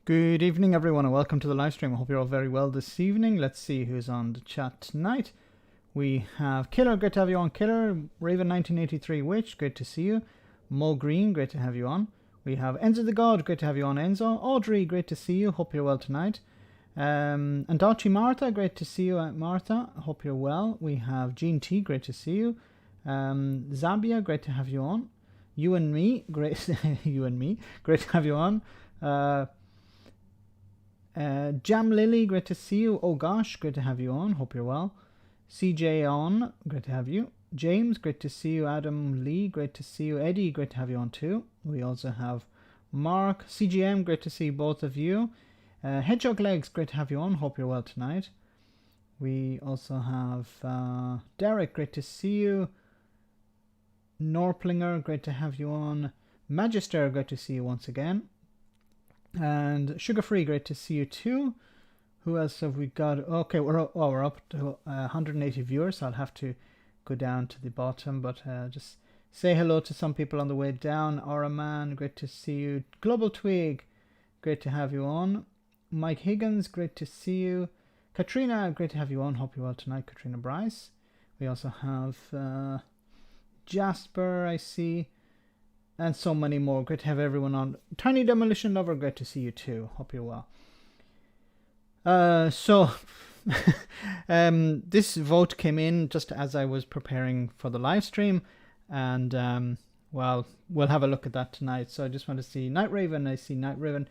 Good evening, everyone, and welcome to the live stream. I hope you're all very well this evening. Let's see who's on the chat tonight. We have Killer, great to have you on. Killer, Raven 1983 Witch, great to see you. Mo Green, great to have you on. We have Enzo the God, great to have you on, Enzo. Audrey, great to see you. Hope you're well tonight. And Dachi Martha, great to see you, Martha. Hope you're well. We have Jean T, great to see you. Zabia, great to have you on. You and me, great. You and me, great to have you on. Jam Lily, great to see you. Oh gosh, great to have you on. Hope you're well. CJ on, great to have you. James, great to see you. Adam Lee, great to see you. Eddie, great to have you on too. We also have Mark, CGM, great to see both of you. Hedgehog Legs, great to have you on. Hope you're well tonight. We also have Derek, great to see you. Norplinger, great to have you on. Magister, great to see you once again. And Sugar Free, great to see you too. Who else have we got? Okay, we're up to 180 viewers. I'll have to go down to the bottom, but just say hello to some people on the way down. Oraman, great to see you. Global Twig, great to have you on. Mike Higgins, great to see you. Katrina, great to have you on. Hope you're well tonight, Katrina Bryce. We also have Jasper, I see. And so many more. Great to have everyone on. Tiny Demolition Lover, great to see you too. Hope you're well. This vote came in just as I was preparing for the live stream. And, well, we'll have a look at that tonight. So I just want to see Night Raven. I see Night Raven.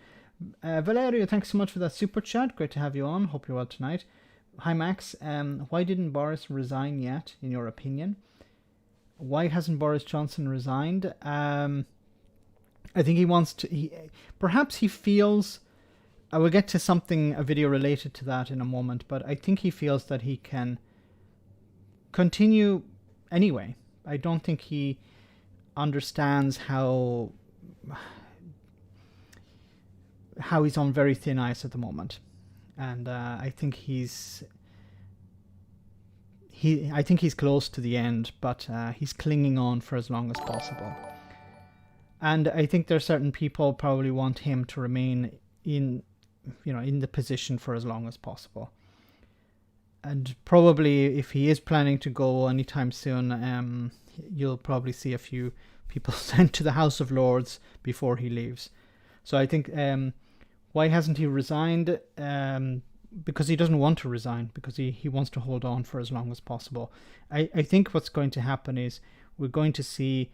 Valerio, thanks so much for that super chat. Great to have you on. Hope you're well tonight. Hi, Max. Why didn't Boris resign yet, in your opinion? Why hasn't Boris Johnson resigned? I think he wants to. Perhaps he feels. I will get to a video related to that in a moment. But I think he feels that he can continue anyway. I don't think he understands how he's on very thin ice at the moment, and I think he's close to the end, but he's clinging on for as long as possible. And I think there are certain people probably want him to remain in the position for as long as possible. And probably if he is planning to go anytime soon, you'll probably see a few people sent to the House of Lords before he leaves. So I think why hasn't he resigned? Because he doesn't want to resign, because he wants to hold on for as long as possible. I think what's going to happen is we're going to see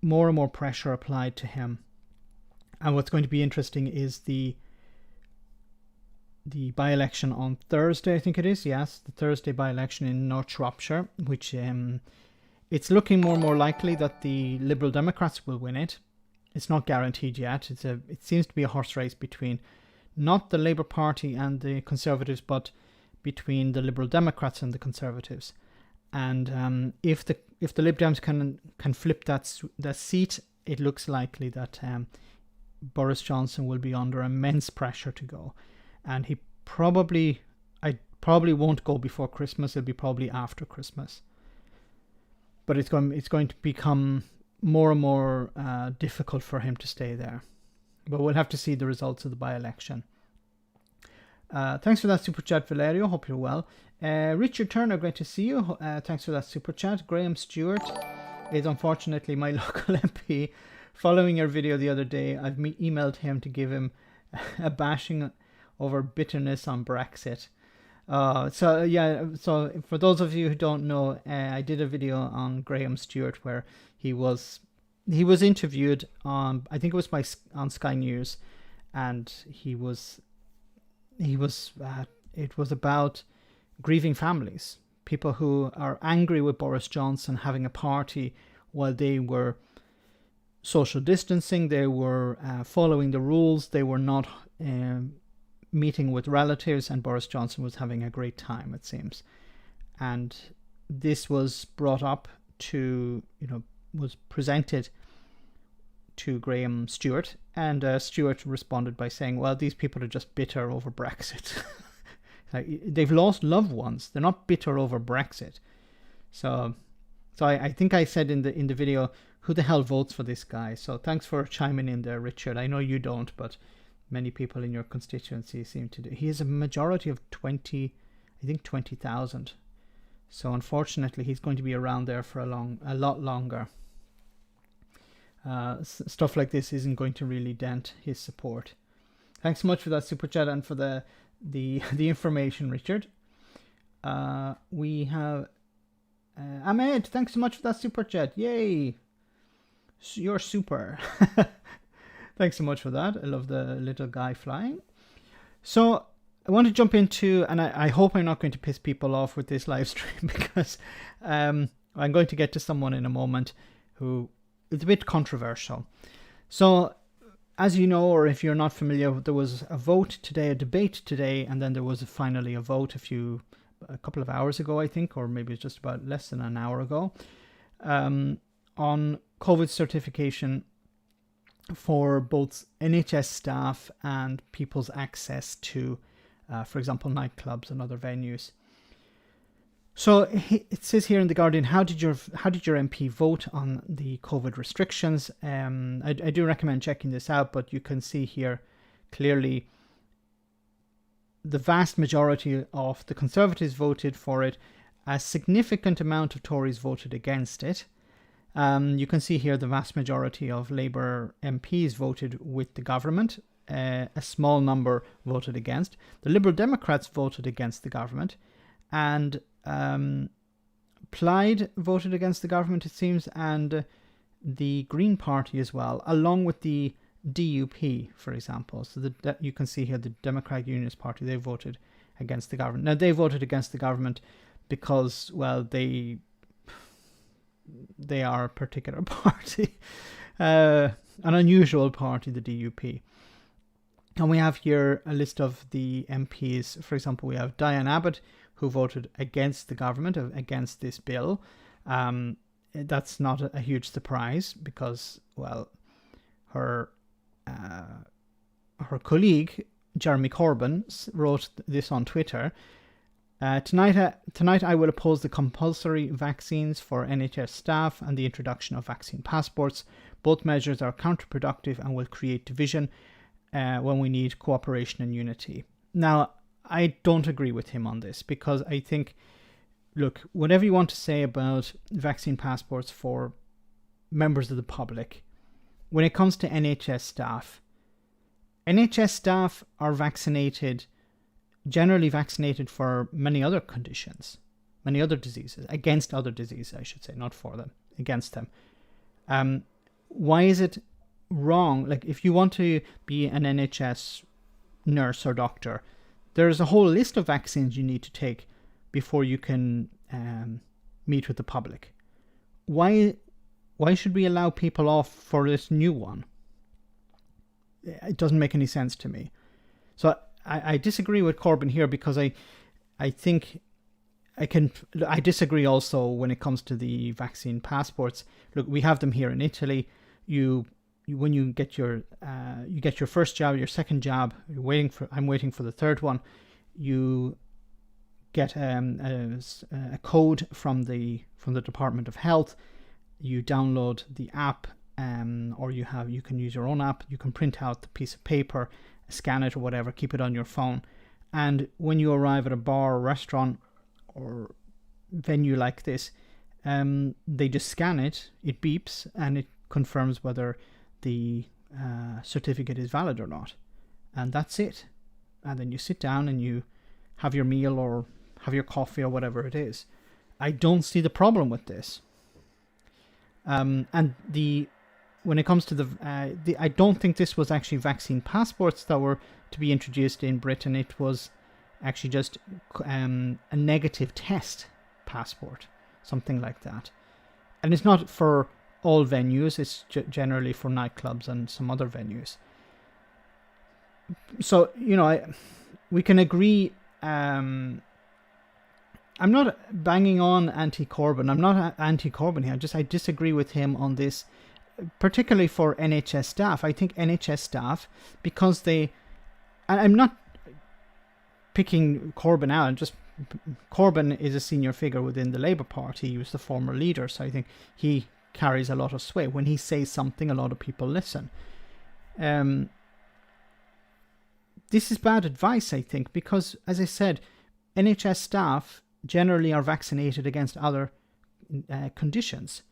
more and more pressure applied to him. And what's going to be interesting is the by-election on Thursday, I think it is. Yes, the Thursday by-election in North Shropshire, which it's looking more and more likely that the Liberal Democrats will win it. It's not guaranteed yet. It seems to be a horse race between not the Labour Party and the Conservatives, but between the Liberal Democrats and the Conservatives. And if the Lib Dems can flip that seat, it looks likely that Boris Johnson will be under immense pressure to go. And I probably won't go before Christmas. It'll be probably after Christmas. But it's going to become more and more difficult for him to stay there. But we'll have to see the results of the by-election. Thanks for that super chat, Valerio. Hope you're well. Richard Turner, great to see you. Thanks for that super chat. Graham Stewart is unfortunately my local MP. Following your video the other day, I've emailed him to give him a bashing over bitterness on Brexit. So for those of you who don't know, I did a video on Graham Stewart where he was interviewed on, I think it was on Sky News, and it was about grieving families, people who are angry with Boris Johnson having a party while they were social distancing, they were following the rules, they were not meeting with relatives, and Boris Johnson was having a great time, it seems. And this was brought up was presented to Graham Stewart, and Stewart responded by saying, well, these people are just bitter over Brexit. Like, they've lost loved ones. They're not bitter over Brexit. So So I think I said in the video, who the hell votes for this guy? So thanks for chiming in there, Richard. I know you don't, but many people in your constituency seem to do. He has a majority of 20,000. So unfortunately, he's going to be around there for a lot longer. Stuff like this isn't going to really dent his support. Thanks so much for that super chat and for the information, Richard. We have Ahmed. Thanks so much for that super chat. Yay! You're super. Thanks so much for that. I love the little guy flying. So I want to jump into, and I hope I'm not going to piss people off with this live stream, because I'm going to get to someone in a moment who is a bit controversial. So as you know, or if you're not familiar, there was a vote today, a debate today, and then there was finally a vote a couple of hours ago, I think, or maybe it's just about less than an hour ago, on COVID certification for both NHS staff and people's access to, for example, nightclubs and other venues. So it says here in The Guardian, how did your MP vote on the COVID restrictions? I do recommend checking this out, but you can see here clearly the vast majority of the Conservatives voted for it. A significant amount of Tories voted against it. You can see here the vast majority of Labour MPs voted with the government. A small number voted against. The Liberal Democrats voted against the government. And Plaid voted against the government, it seems, and the Green Party as well, along with the DUP, for example. So you can see here the Democratic Unionist Party, they voted against the government. Now, they voted against the government because, well, they are a particular party, an unusual party, the DUP. And we have here a list of the MPs. For example, we have Diane Abbott, who voted against the government, against this bill. That's not a huge surprise because, well, her colleague, Jeremy Corbyn, wrote this on Twitter. Tonight I will oppose the compulsory vaccines for NHS staff and the introduction of vaccine passports. Both measures are counterproductive and will create division when we need cooperation and unity. Now, I don't agree with him on this, because I think, look, whatever you want to say about vaccine passports for members of the public, when it comes to NHS staff are generally vaccinated for many other conditions, many other diseases, against other diseases, I should say, not for them, against them. Why is it wrong? Like, if you want to be an NHS nurse or doctor, there's a whole list of vaccines you need to take before you can meet with the public. Why should we allow people off for this new one? It doesn't make any sense to me. So I disagree with Corbyn here, because I think I disagree also when it comes to the vaccine passports. Look, we have them here in Italy. When you get your first jab, your second jab, I'm waiting for the third one. You get a code from the Department of Health. You download the app, or you can use your own app. You can print out the piece of paper, scan it or whatever, keep it on your phone. And when you arrive at a bar or restaurant or venue like this, they just scan it. It beeps and it confirms whether the certificate is valid or not, and that's it. And then you sit down and you have your meal or have your coffee or whatever it is. I don't see the problem with this. And when it comes to I don't think this was actually vaccine passports that were to be introduced in Britain. It was actually just a negative test passport, something like that. And it's not for all venues, it's generally for nightclubs and some other venues. So, we can agree. I'm not banging on anti-Corbyn. I'm not anti-Corbyn here. I disagree with him on this, particularly for NHS staff. I think NHS staff, because I'm not picking Corbyn out, I'm just Corbyn is a senior figure within the Labour Party. He was the former leader, so I think he carries a lot of sway. When he says something, a lot of people listen. This is bad advice, I think, because, as I said, NHS staff generally are vaccinated against other conditions.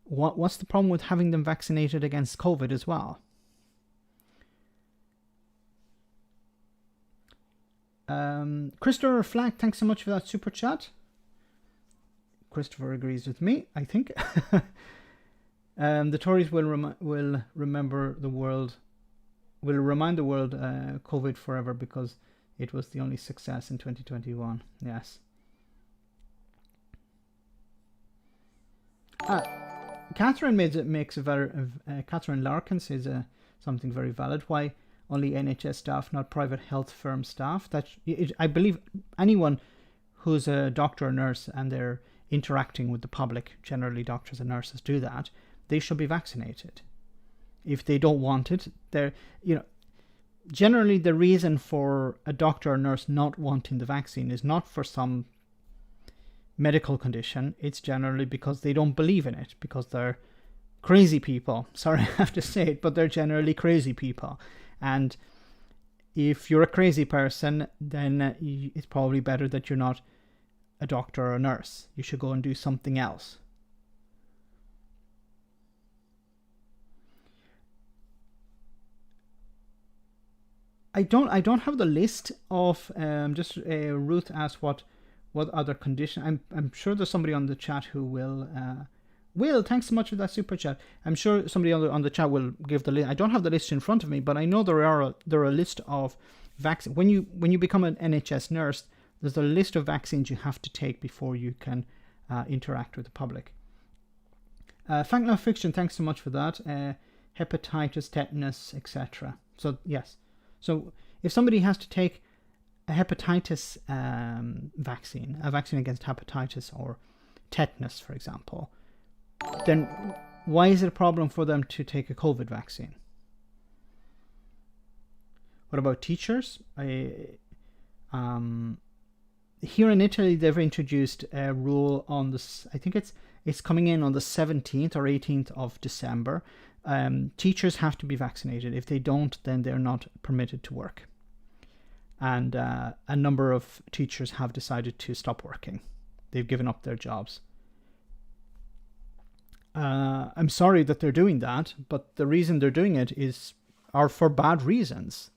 What's the problem with having them vaccinated against COVID as well? Christopher Flack, thanks so much for that super chat. Christopher agrees with me, I think. The Tories will remind the world COVID forever because it was the only success in 2021. Yes. Catherine makes a very Catherine Larkin says something very valid. Why only NHS staff, not private health firm staff? I believe anyone who's a doctor or nurse and they're interacting with the public, generally doctors and nurses do that, they should be vaccinated. If they don't want it, generally the reason for a doctor or nurse not wanting the vaccine is not for some medical condition. It's generally because they don't believe in it, because they're crazy people. Sorry, I have to say it, but they're generally crazy people. And if you're a crazy person, then it's probably better that you're not a doctor or a nurse. You should go and do something else. I don't have the list of Ruth asked what other condition. I'm sure there's somebody on the chat who will. Will, thanks so much for that super chat. I'm sure somebody on the chat will give the list. I don't have the list in front of me, but I know there are a list of vaccines. When you become an NHS nurse, there's a list of vaccines you have to take before you can interact with the public. Fact Not Fiction, thanks so much for that. Hepatitis, tetanus, etc. So yes. So if somebody has to take a hepatitis vaccine, a vaccine against hepatitis or tetanus, for example, then why is it a problem for them to take a COVID vaccine? What about teachers? Here in Italy, they've introduced a rule on this. I think it's coming in on the 17th or 18th of December. Teachers have to be vaccinated. If they don't, then they're not permitted to work. And a number of teachers have decided to stop working. They've given up their jobs. I'm sorry that they're doing that, but the reason they're doing it are for bad reasons.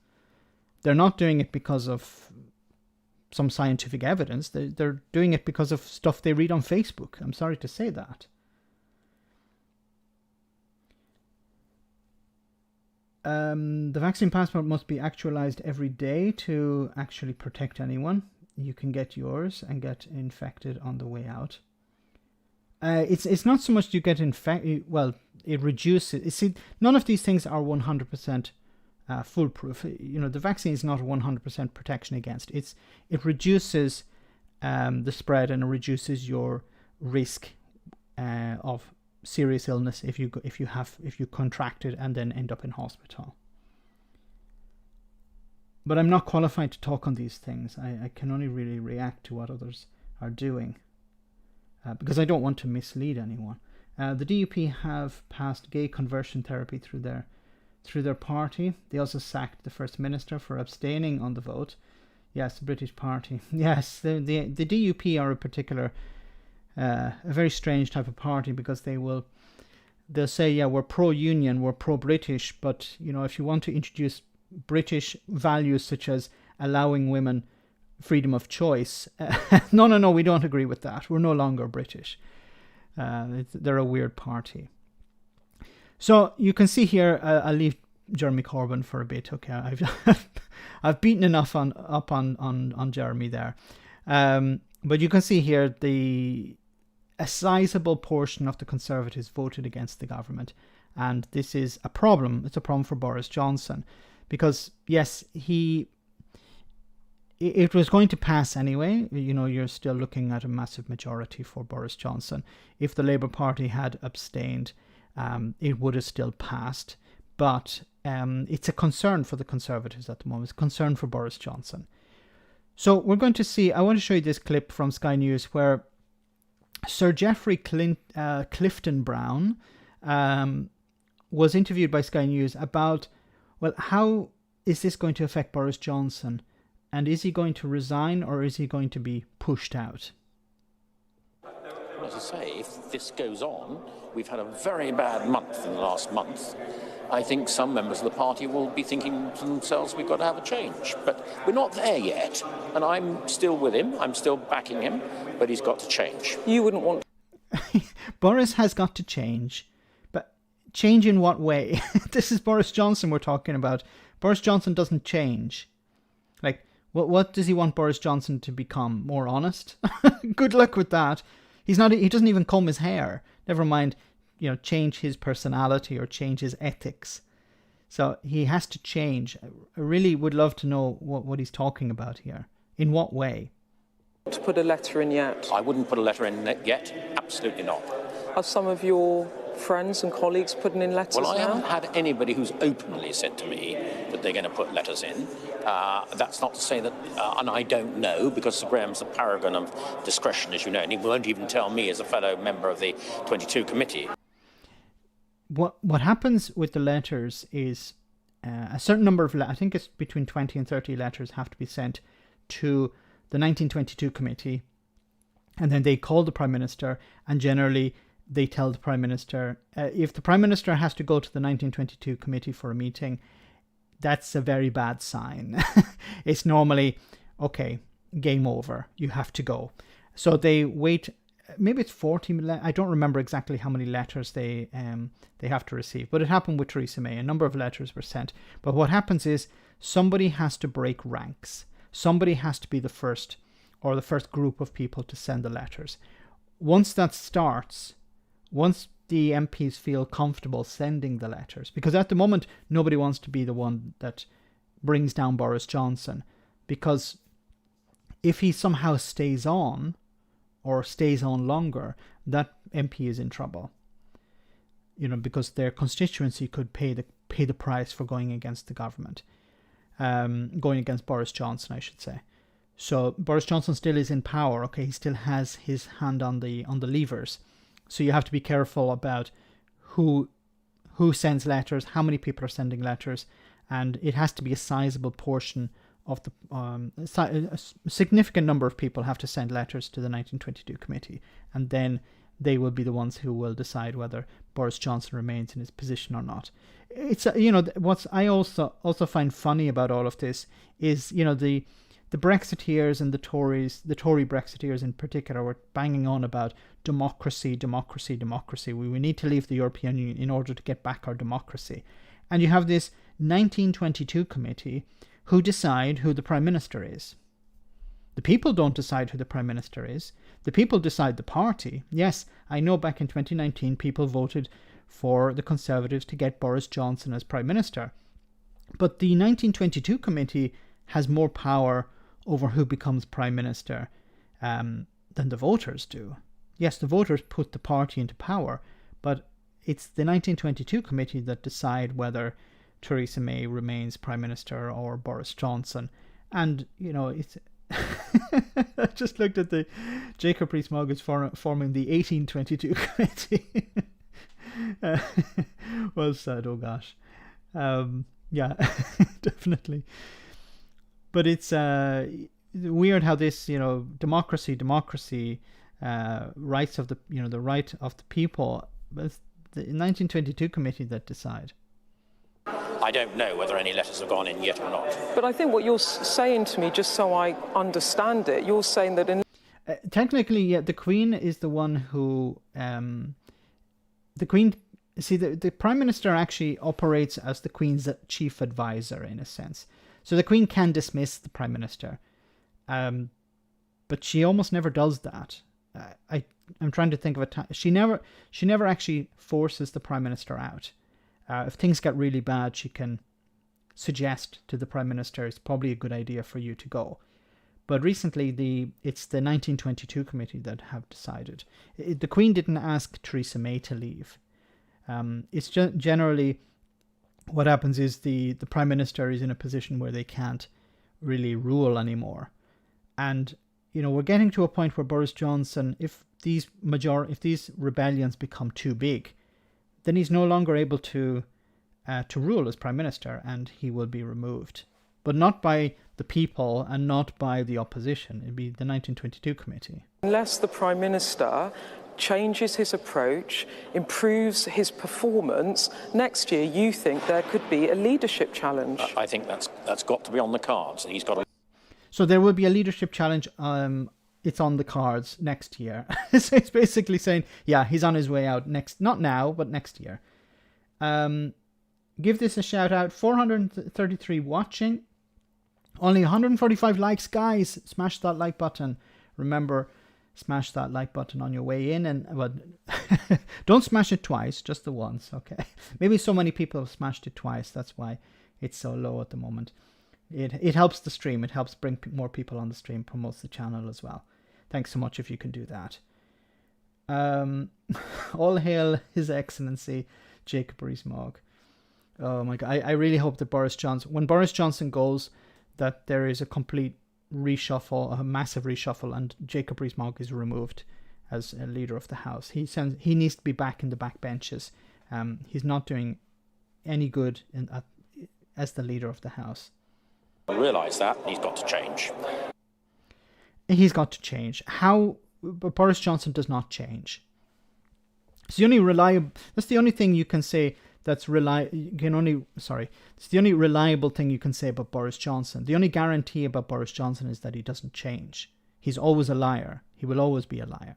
They're not doing it because of some scientific evidence. They're doing it because of stuff they read on Facebook. I'm sorry to say that. The vaccine passport must be actualized every day to actually protect anyone. You can get yours and get infected on the way out. It's not so much you get infected. Well, it reduces. See, none of these things are 100% foolproof. The vaccine is not 100% protection against. It reduces the spread and it reduces your risk of serious illness if you contract it and then end up in hospital. But I'm not qualified to talk on these things. I can only really react to what others are doing. Because I don't want to mislead anyone. The DUP have passed gay conversion therapy through their party. They also sacked the First Minister for abstaining on the vote. Yes, the British Party. Yes, the DUP are a very strange type of party, because they'll say, yeah, we're pro-union, we're pro-British, but if you want to introduce British values such as allowing women freedom of choice, no, we don't agree with that. We're no longer British. They're a weird party. So you can see here, I'll leave Jeremy Corbyn for a bit. Okay, I've beaten enough up on Jeremy there. But you can see here a sizable portion of the Conservatives voted against the government, and this is a problem. It's a problem for Boris Johnson, because yes, it was going to pass anyway. You're still looking at a massive majority for Boris Johnson. If the Labour Party had abstained, it would have still passed. But it's a concern for the Conservatives at the moment. It's a concern for Boris Johnson. So we're going to see, I want to show you this clip from Sky News where Sir Geoffrey Clifton Brown was interviewed by Sky News about, well, how is this going to affect Boris Johnson? And is he going to resign or is he going to be pushed out? As I say, if this goes on, we've had a very bad month in the last month. I think some members of the party will be thinking to themselves, we've got to have a change. But we're not there yet. And I'm still with him. I'm still backing him. But he's got to change. You wouldn't want... Boris has got to change. But change in what way? This is Boris Johnson we're talking about. Boris Johnson doesn't change. Like, what does he want Boris Johnson to become? More honest? Good luck with that. He doesn't even comb his hair. Never mind, change his personality or change his ethics. So he has to change. I really would love to know what he's talking about here. In what way? To put a letter in yet? I wouldn't put a letter in yet. Absolutely not. Are some of your friends and colleagues putting in letters Well, I now? haven't had anybody who's openly said to me that they're going to put letters in. That's not to say that, and I don't know, because Sir Graham's a paragon of discretion, as you know, and he won't even tell me as a fellow member of the 22 committee. What happens with the letters is a certain number of, I think it's between 20 and 30 letters have to be sent to the 1922 committee, and then they call the Prime Minister, and generally they tell the Prime Minister, if the Prime Minister has to go to the 1922 committee for a meeting, that's a very bad sign. It's normally, okay, game over, you have to go. So they wait, maybe it's 40, I don't remember exactly how many letters they have to receive, but it happened with Theresa May. A number of letters were sent. But what happens is somebody has to break ranks. Somebody has to be the first, or the first group of people to send the letters. Once that starts, once the MPs feel comfortable sending the letters, because at the moment nobody wants to be the one that brings down Boris Johnson, because if he somehow stays on or stays on longer, that MP is in trouble. Because their constituency could pay the price for going against the government, going against Boris Johnson, I should say. So Boris Johnson still is in power. Okay, he still has his hand on the levers. So you have to be careful about who sends letters, how many people are sending letters, and it has to be a sizable portion of the a significant number of people have to send letters to the 1922 committee, and then they will be the ones who will decide whether Boris Johnson remains in his position or not. It's what I also find funny about all of this is the Brexiteers and the Tories, the Tory Brexiteers in particular, were banging on about democracy. We need to leave the European Union in order to get back our democracy. And you have this 1922 committee who decide who the Prime Minister is. The people don't decide who the Prime Minister is. The people decide the party. Yes, I know back in 2019 people voted for the Conservatives to get Boris Johnson as Prime Minister. But the 1922 committee has more power over who becomes Prime Minister than the voters do. Yes, the voters put the party into power, but it's the 1922 committee that decide whether Theresa May remains Prime Minister or Boris Johnson. And, it's... I just looked at the Jacob Rees-Mogg is forming the 1822 committee. Well said, oh gosh. Yeah, definitely. But it's weird how this, democracy, rights of the, the right of the people, it's the 1922 committee that decide. I don't know whether any letters have gone in yet or not. But I think what you're saying to me, just so I understand it, you're saying that technically, yeah, the Queen is the one who... the Queen... See, the Prime Minister actually operates as the Queen's chief advisor, in a sense. So the Queen can dismiss the Prime Minister. But she almost never does that. I'm trying to think of a time. She never actually forces the Prime Minister out. If things get really bad, she can suggest to the Prime Minister it's probably a good idea for you to go. But recently, it's the 1922 committee that have decided. The Queen didn't ask Theresa May to leave. It's generally what happens is the Prime Minister is in a position where they can't really rule anymore. And, we're getting to a point where Boris Johnson, if these rebellions become too big, then he's no longer able to rule as Prime Minister, and he will be removed. But not by the people and not by the opposition. It'd be the 1922 committee. Unless the Prime Minister changes his approach, improves his performance, next year you think there could be a leadership challenge? I think that's got to be on the cards. He's got to... So there will be a leadership challenge. It's on the cards next year. So it's basically saying, yeah, he's on his way out not now, but next year. Give this a shout out. 433 watching. Only 145 likes, guys. Smash that like button. Remember, smash that like button on your way in, and don't smash it twice, just the once, okay? Maybe so many people have smashed it twice. That's why it's so low at the moment. It helps the stream. It helps bring more people on the stream, promotes the channel as well. Thanks so much if you can do that. All hail His Excellency Jacob Rees-Mogg. Oh my God! I really hope that when Boris Johnson goes, that there is a complete reshuffle, a massive reshuffle, and Jacob Rees-Mogg is removed as a leader of the House. He needs to be back in the back benches. He's not doing any good as the leader of the House. I realise that he's got to change. He's got to change. How? But Boris Johnson does not change. It's the only reliable. That's the only thing you can say. It's the only reliable thing you can say about Boris Johnson. The only guarantee about Boris Johnson is that he doesn't change. He's always a liar. He will always be a liar.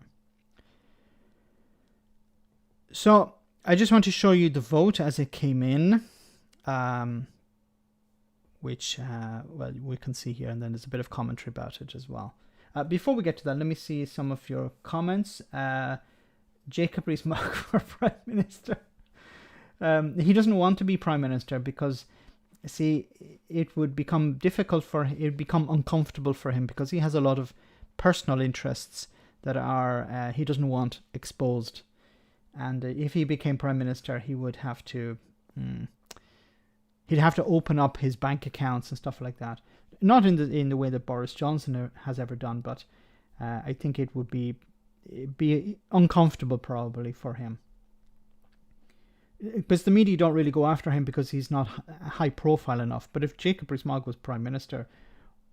So I just want to show you the vote as it came in, which we can see here, and then there's a bit of commentary about it as well. Before we get to that, let me see some of your comments. Jacob Rees-Mogg for Prime Minister. He doesn't want to be Prime Minister because, see, it would become difficult for him, it would become uncomfortable for him because he has a lot of personal interests that are he doesn't want exposed. And if he became Prime Minister, he would have to he'd have to open up his bank accounts and stuff like that. Not in the way that Boris Johnson has ever done, but I think it would be uncomfortable probably for him. Because the media don't really go after him because he's not high profile enough. But if Jacob Rees-Mogg was Prime Minister,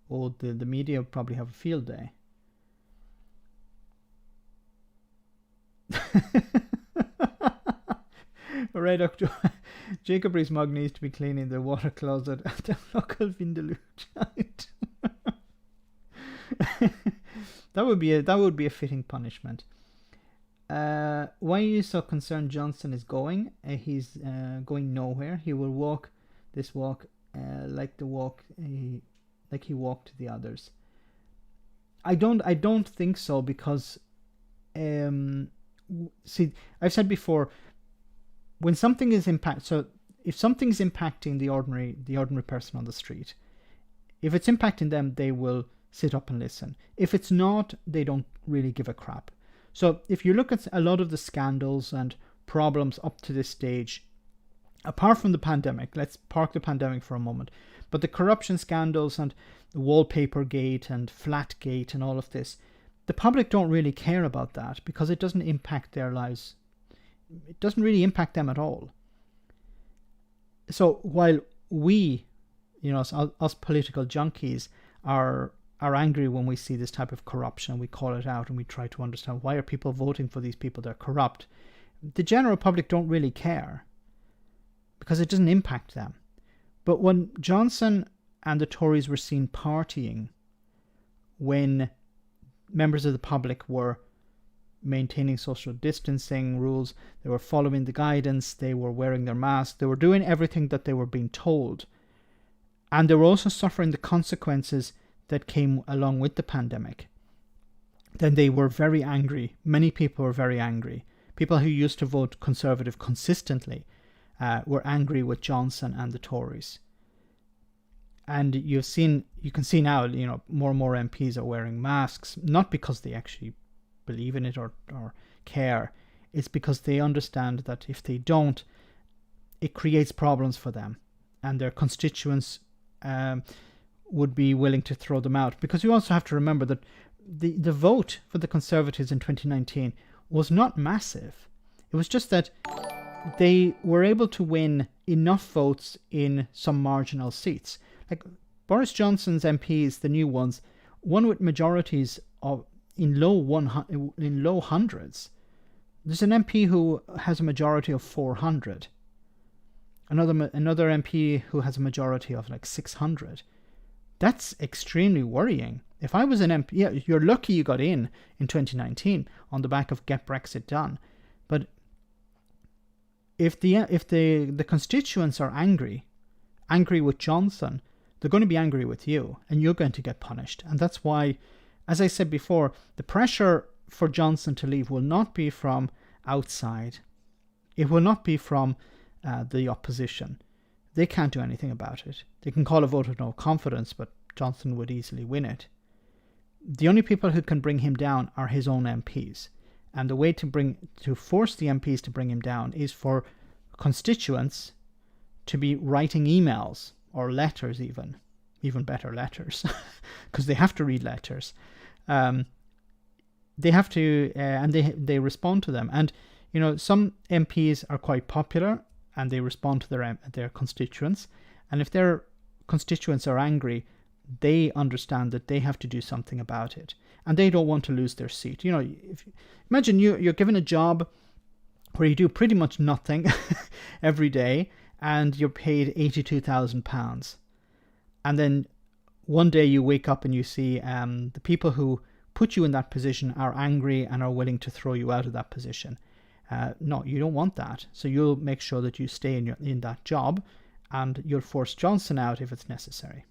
the media would probably have a field day. Right, Jacob Rees-Mogg needs to be cleaning the water closet at the local Vindaloo. That would be a fitting punishment. Why are you so concerned Johnson is going? He's going nowhere. He will walk this walk like he walked the others. I don't think so because see, I've said before, when something is if something is impacting the ordinary person on the street, if it's impacting them, they will sit up and listen. If it's not, they don't really give a crap. So if you look at a lot of the scandals and problems up to this stage, apart from the pandemic, let's park the pandemic for a moment, but the corruption scandals and the Wallpaper Gate and Flatgate and all of this, the public don't really care about that because it doesn't impact their lives. It doesn't really impact them at all. So while we, us political junkies are angry when we see this type of corruption, we call it out and we try to understand why are people voting for these people that are corrupt. The general public don't really care because it doesn't impact them. But when Johnson and the Tories were seen partying, when members of the public were maintaining social distancing rules, they were following the guidance, they were wearing their masks, they were doing everything that they were being told, and they were also suffering the consequences that came along with the pandemic, then they were very angry. Many people were very angry. People who used to vote Conservative consistently were angry with Johnson and the Tories. And you can see now, more and more MPs are wearing masks, not because they actually believe in it or care. It's because they understand that if they don't, it creates problems for them and their constituents. would be willing to throw them out. Because you also have to remember that the vote for the Conservatives in 2019 was not massive. It was just that they were able to win enough votes in some marginal seats. Like Boris Johnson's MPs, the new ones, won with majorities of in low hundreds. There's an MP who has a majority of 400. Another MP who has a majority of like 600. That's extremely worrying. If I was an MP, yeah, you're lucky you got in 2019 on the back of Get Brexit Done. But if the constituents are angry with Johnson, they're going to be angry with you, and you're going to get punished. And that's why, as I said before, the pressure for Johnson to leave will not be from outside. It will not be from the opposition. They can't do anything about it. They can call a vote of no confidence, but Johnson would easily win it. The only people who can bring him down are his own MPs. And the way to force the MPs to bring him down is for constituents to be writing emails or letters, even better, letters, because they have to read letters. They have to, and they respond to them. And you know, some MPs are quite popular, and they respond to their constituents. And if their constituents are angry, they understand that they have to do something about it, and they don't want to lose their seat. You know, imagine you're given a job where you do pretty much nothing every day, and you're paid £82,000, and then one day you wake up and you see the people who put you in that position are angry and are willing to throw you out of that position. No, you don't want that. So you'll make sure that you stay in that job, and you'll force Johnson out if it's necessary.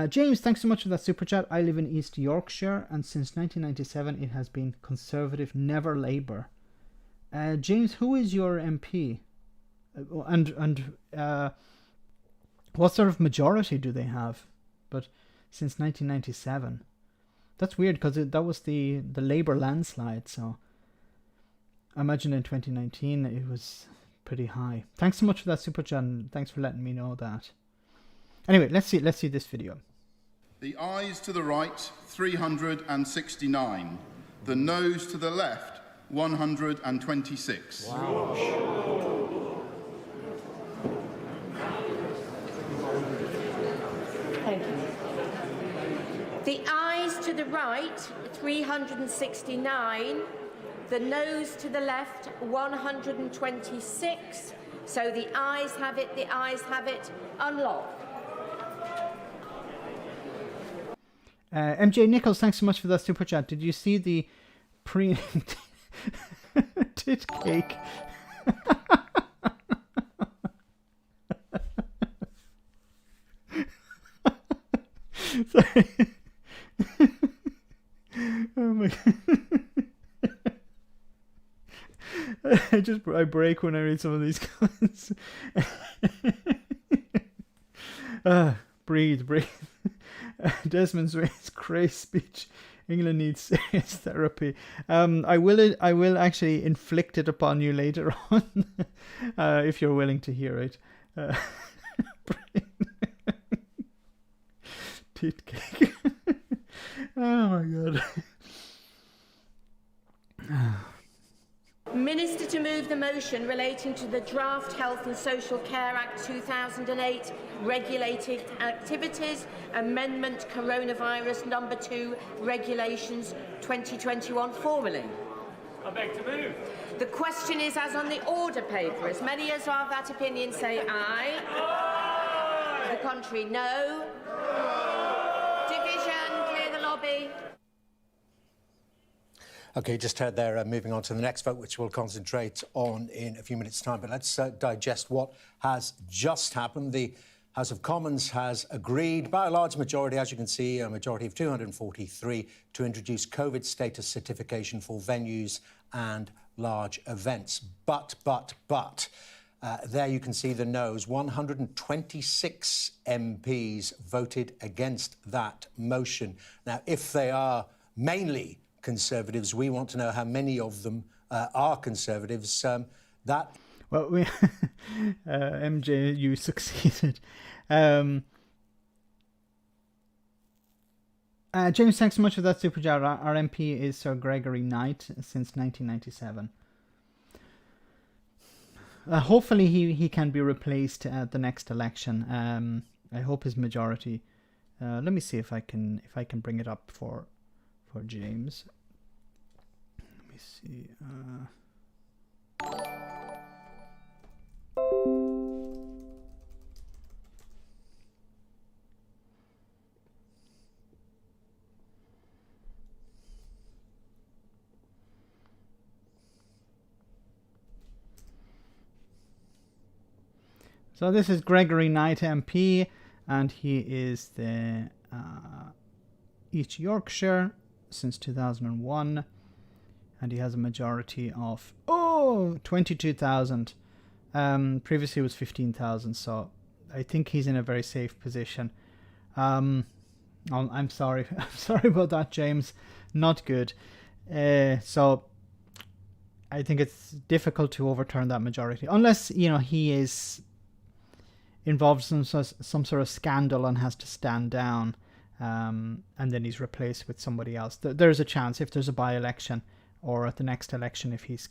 James, thanks so much for that super chat. I live in East Yorkshire, and since 1997 it has been Conservative, never Labour. James, who is your MP? And what sort of majority do they have? But since 1997, that's weird, because that was the Labour landslide. So I imagine in 2019 it was pretty high. Thanks so much for that super chat, and thanks for letting me know that. Anyway, let's see this video. The ayes to the right, 369. The noes to the left, 126. Wow. Thank you. The ayes to the right, 369. The noes to the left, 126. So the ayes have it, unlock. MJ Nichols, thanks so much for that super chat. Did you see the tit cake? Sorry. Oh my god. I break when I read some of these comments. Breathe. Desmond Swayne's crazy speech. England needs serious therapy. I will actually inflict it upon you later on, if you're willing to hear it. Tit cake. Oh my god. Minister to move the motion relating to the Draft Health and Social Care Act 2008 Regulated Activities Amendment Coronavirus No. 2 Regulations 2021 formally. I beg to move. The question is as on the order paper. As many as are of that opinion say aye. Aye. The contrary no. Division, clear the lobby. OK, just heard there, moving on to the next vote, which we'll concentrate on in a few minutes' time. But let's digest what has just happened. The House of Commons has agreed by a large majority, as you can see, a majority of 243, to introduce COVID status certification for venues and large events. But, there you can see the noes. 126 MPs voted against that motion. Now, if they are mainly Conservatives, we want to know how many of them are Conservatives. Well, MJ, you succeeded. James, thanks so much for that super chat. Our MP is Sir Gregory Knight since 1997. Hopefully he can be replaced at the next election. I hope his majority. Let me see if I can bring it up for James. Let me see. So this is Gregory Knight MP, and he is the East Yorkshire since 2001, and he has a majority of 22,000. Previously it was 15,000, so I think he's in a very safe position. I'm sorry, I'm sorry about that, James. Not good. So I think it's difficult to overturn that majority, unless he is involved in some sort of scandal and has to stand down, and then he's replaced with somebody else. There's a chance if there's a by-election, or at the next election if he's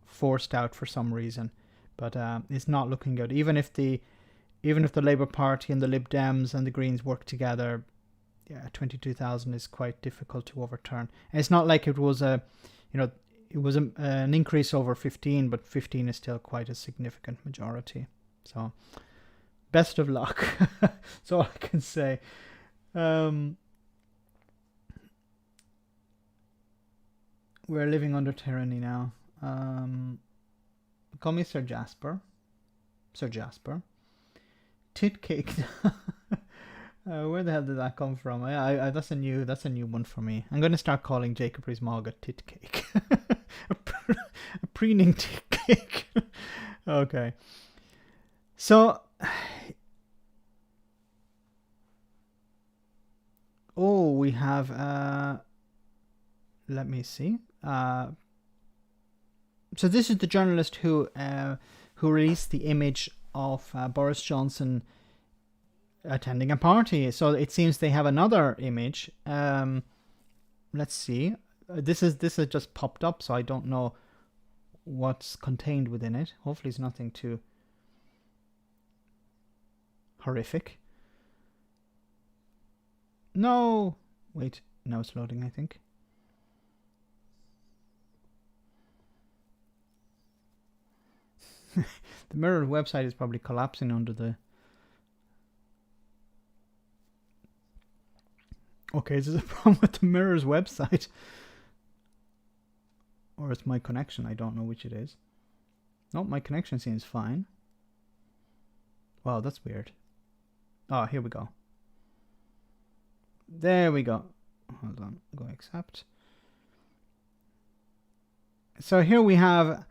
forced out for some reason. But it's not looking good. Even if the Labour Party and the Lib Dems and the Greens work together, 22,000 is quite difficult to overturn. And it's not like it was an increase over 15, but 15 is still quite a significant majority. So, best of luck. That's all I can say. We're living under tyranny now. Call me Sir Jasper. Sir Jasper. Tit cake. Where the hell did that come from? That's a new one for me. I'm going to start calling Jacob Rees-Mogg a tit cake. a preening tit cake. Okay. So, we have. Let me see. So this is the journalist who released the image of Boris Johnson attending a party. So it seems they have another image. Let's see. This has just popped up, so I don't know what's contained within it. Hopefully it's nothing too horrific. No! Wait, now it's loading, I think. The Mirror website is probably collapsing under the... Okay, is this a problem with the Mirror's website? Or it's my connection, I don't know which it is. No, my connection seems fine. Wow, that's weird. Oh, here we go. There we go. Hold on, go accept. So here we have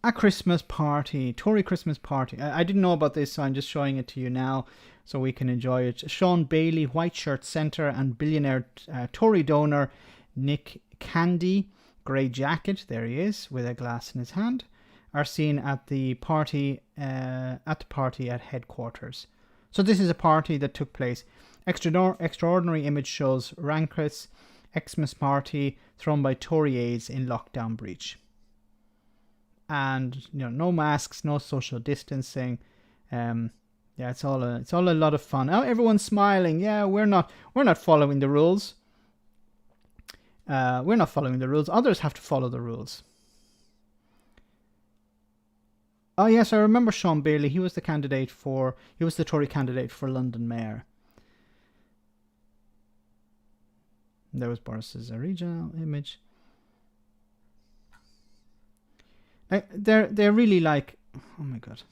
a Christmas party, Tory Christmas party. I didn't know about this, so I'm just showing it to you now so we can enjoy it. Sean Bailey, White Shirt Centre, and billionaire Tory donor Nick Candy, grey jacket, there he is, with a glass in his hand, are seen at the party at headquarters. So this is a party that took place. Extraordinary image shows Rankras Xmas party thrown by Tory aides in lockdown breach. And no masks, no social distancing. It's all a lot of fun. Oh, everyone's smiling. Yeah, we're not following the rules. We're not following the rules. Others have to follow the rules. Oh yes, I remember Sean Bailey. He was the Tory candidate for London Mayor. There was Boris's original image. They're really like, oh my god.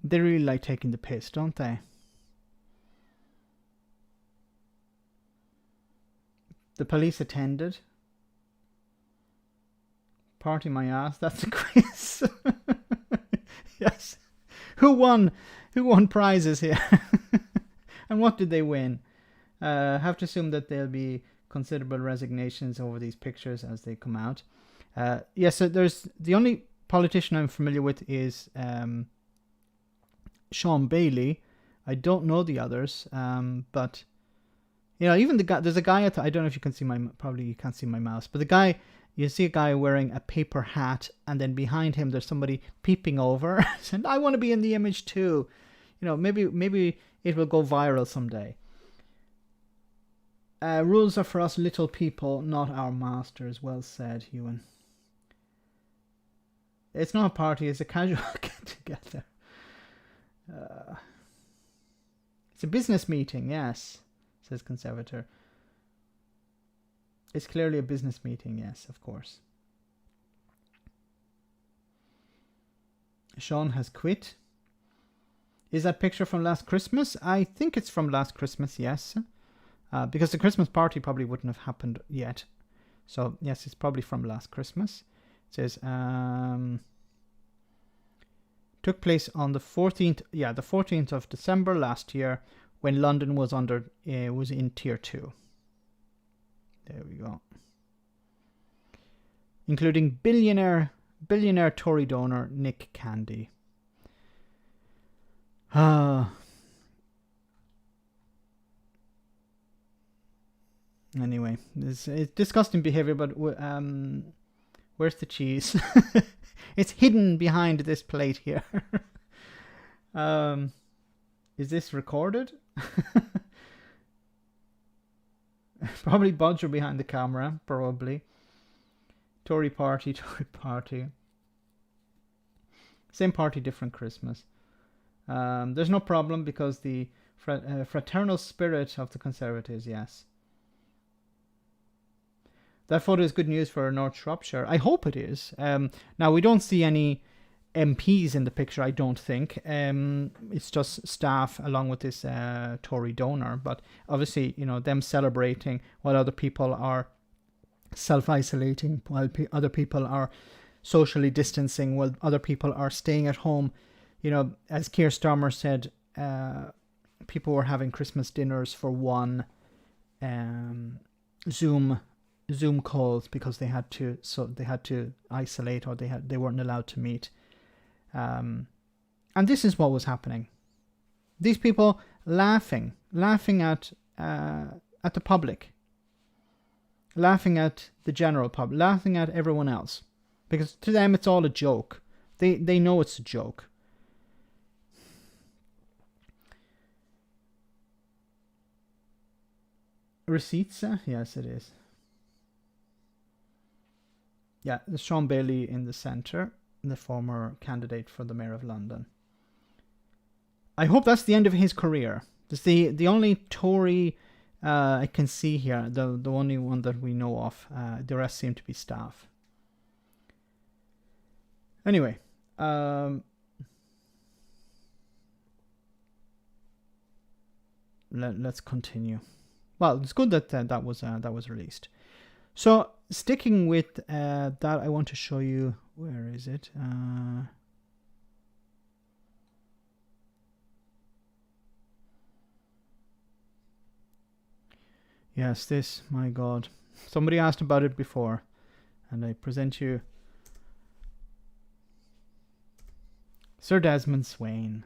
They really like taking the piss, don't they? The police attended. Party my ass. That's a quiz. Yes. Who won prizes here? And what did they win? Have to assume that there'll be considerable resignations over these pictures as they come out. So there's the only politician I'm familiar with is Sean Bailey. I don't know the others, but you know, even the guy. There's a guy at I don't know if you can see probably you can't see my mouse, but the guy. You see a guy wearing a paper hat, and then behind him there's somebody peeping over, and I want to be in the image too. You know, maybe it will go viral someday. Rules are for us little people, not our masters. Well said, Ewan. It's not a party, it's a casual get-together. It's a business meeting, yes, says Conservator. It's clearly a business meeting, yes, of course. Sean has quit. Is that picture from last Christmas? I think it's from last Christmas, yes. Because the Christmas party probably wouldn't have happened yet. So, yes, it's probably from last Christmas. It says, took place on the 14th, the 14th of December last year, when London was was in Tier 2. There we go. Including billionaire Tory donor Nick Candy. Anyway, it's disgusting behavior, but where's the cheese? It's hidden behind this plate here. Is this recorded? Probably Bodger behind the camera, probably. Tory party. Same party, different Christmas. There's no problem because the fraternal spirit of the Conservatives, yes. That photo is good news for North Shropshire. I hope it is. Now, we don't see any MPs in the picture, I don't think. It's just staff along with this Tory donor. But obviously, you know, them celebrating while other people are self-isolating, while other people are socially distancing, while other people are staying at home. You know, as Keir Starmer said, people were having Christmas dinners for one Zoom calls because they had to isolate, or they weren't allowed to meet. And this is what was happening. These people laughing at the public, laughing at the general public, laughing at everyone else, because to them it's all a joke. They know it's a joke. Receipts? Yes, it is. Yeah, there's Sean Bailey in the centre, the former candidate for the Mayor of London. I hope that's the end of his career. It's the only Tory I can see here, the only one that we know of. The rest seem to be staff. Anyway, let's continue. Well, it's good that that was released. So, sticking with that, I want to show you, where is it? Yes, this, my God. Somebody asked about it before, and I present you Sir Desmond Swayne.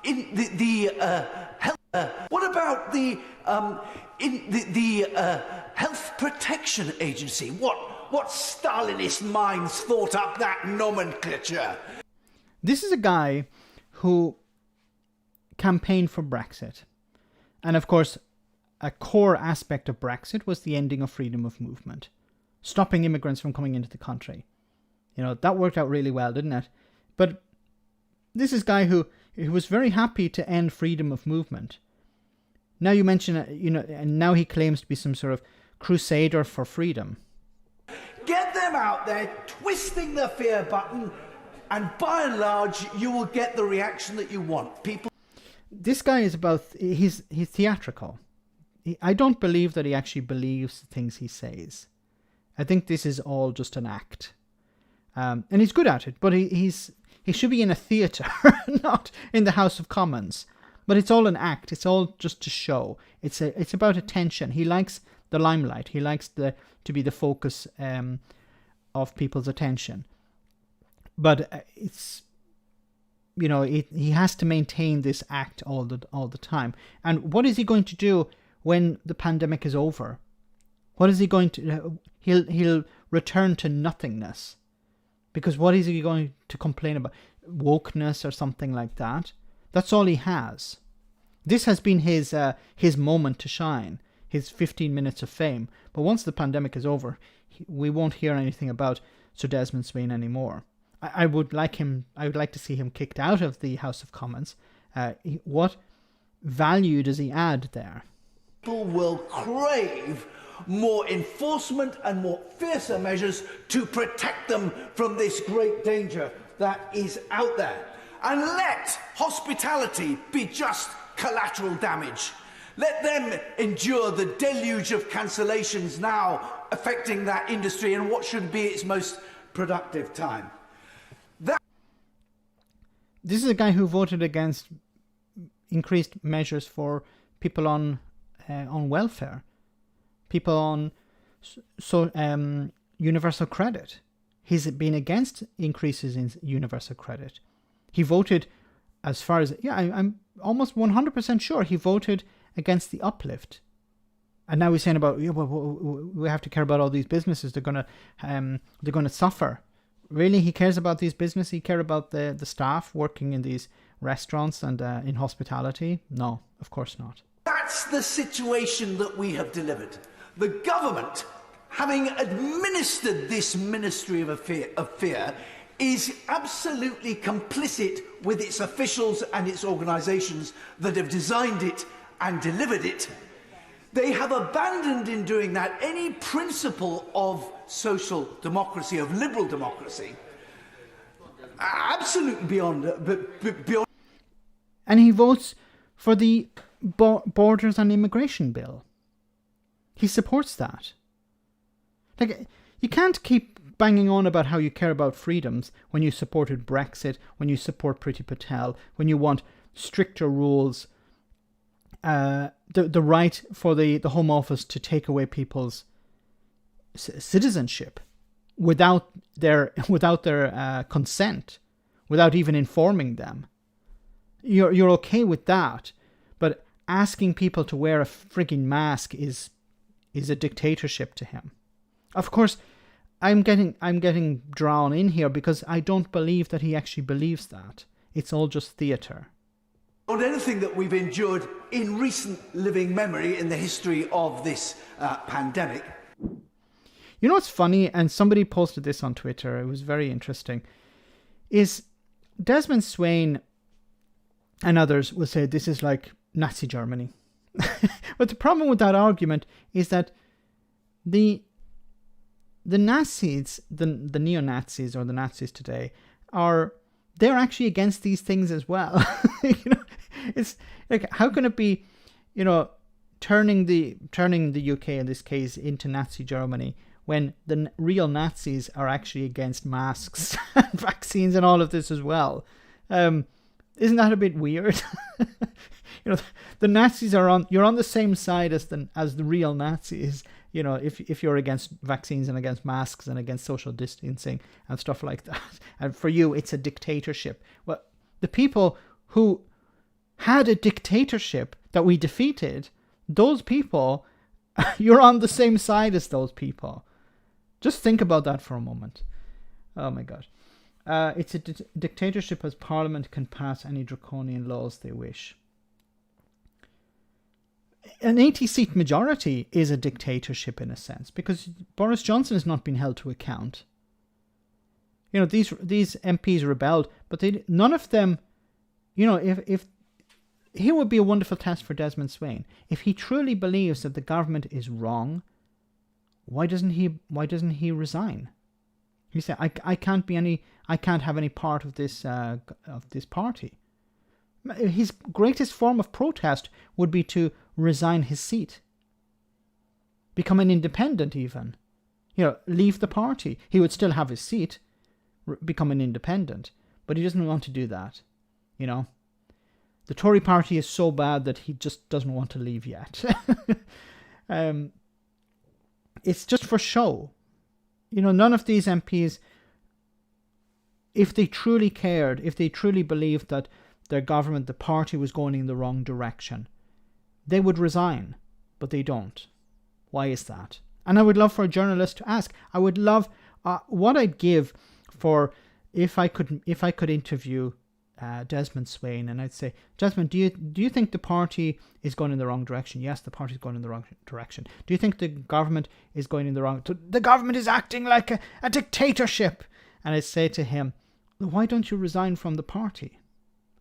In the health, what about the Health Protection Agency? What Stalinist minds thought up that nomenclature? This is a guy who campaigned for Brexit, and of course, a core aspect of Brexit was the ending of freedom of movement, stopping immigrants from coming into the country. You know, that worked out really well, didn't it? But this is a guy who was very happy to end freedom of movement. Now you mention, and now he claims to be some sort of crusader for freedom. Get them out there twisting the fear button, and by and large, you will get the reaction that you want. People. This guy is he's theatrical. I don't believe that he actually believes the things he says. I think this is all just an act. And he's good at it, but he should be in a theatre, not in the House of Commons. But it's all an act. It's all just to show. It's about attention. He likes the limelight. He likes to be the focus of people's attention. But it's, you know, he has to maintain this act all the time. And what is he going to do when the pandemic is over? What is he going to? He'll return to nothingness, because what is he going to complain about? Wokeness or something like that? That's all he has. This has been his moment to shine, his 15 minutes of fame. But once the pandemic is over, we won't hear anything about Sir Desmond Swayne anymore. I would like to see him kicked out of the House of Commons. What value does he add there? People will crave more enforcement and more fiercer measures to protect them from this great danger that is out there. And let hospitality be just collateral damage. Let them endure the deluge of cancellations now affecting that industry in what should be its most productive time. This is a guy who voted against increased measures for people on welfare, people on universal credit. He's been against increases in universal credit. He voted, as far as I'm almost 100% sure he voted against the uplift. And now he's saying about we have to care about all these businesses. They're gonna suffer. Really, he cares about these businesses? He cares about the staff working in these restaurants and in hospitality? No, of course not. That's the situation that we have delivered. The government, having administered this ministry of fear, is absolutely complicit with its officials and its organisations that have designed it and delivered it. They have abandoned in doing that any principle of social democracy, of liberal democracy. Absolutely beyond. And he votes for the Borders and Immigration Bill. He supports that. Like, you can't keep banging on about how you care about freedoms when you supported Brexit, when you support Priti Patel, when you want stricter rules, the right for the Home Office to take away people's citizenship without their consent, without even informing them. You're okay with that, but asking people to wear a frigging mask is a dictatorship to him. Of course, I'm getting drawn in here because I don't believe that he actually believes that. It's all just theatre. On anything that we've endured in recent living memory in the history of this pandemic. You know what's funny, and somebody posted this on Twitter, it was very interesting, is Desmond Swayne and others will say this is like Nazi Germany. But the problem with that argument is that the Nazis, the neo-Nazis or the Nazis today, they're actually against these things as well. You know, it's like, how can it be, you know, turning the UK in this case into Nazi Germany when the real Nazis are actually against masks and vaccines and all of this as well? Isn't that a bit weird? You know, the Nazis you're on the same side as the real Nazis. You know, if you're against vaccines and against masks and against social distancing and stuff like that. And for you, it's a dictatorship. Well, the people who had a dictatorship that we defeated, those people, you're on the same side as those people. Just think about that for a moment. Oh my God. It's a dictatorship as Parliament can pass any draconian laws they wish. An 80-seat majority is a dictatorship in a sense, because Boris Johnson has not been held to account. You know, these MPs rebelled, but none of them, you know, if here would be a wonderful test for Desmond Swayne. If he truly believes that the government is wrong, why doesn't he resign? He said, I can't have any part of this party. His greatest form of protest would be to resign his seat, become an independent even, you know, leave the party. He would still have his seat, become an independent, but he doesn't want to do that, you know. the Tory party is so bad that he just doesn't want to leave yet. It's just for show. You know, none of these MPs, if they truly cared, if they truly believed that their government, the party, was going in the wrong direction, they would resign, but they don't. Why is that? And I would love for a journalist to ask. I would love what I'd give for if I could interview Desmond Swayne, and I'd say, Desmond, do you think the party is going in the wrong direction? Yes, the party is going in the wrong direction. Do you think the government is going in the wrong? The government is acting like a dictatorship. And I'd say to him, why don't you resign from the party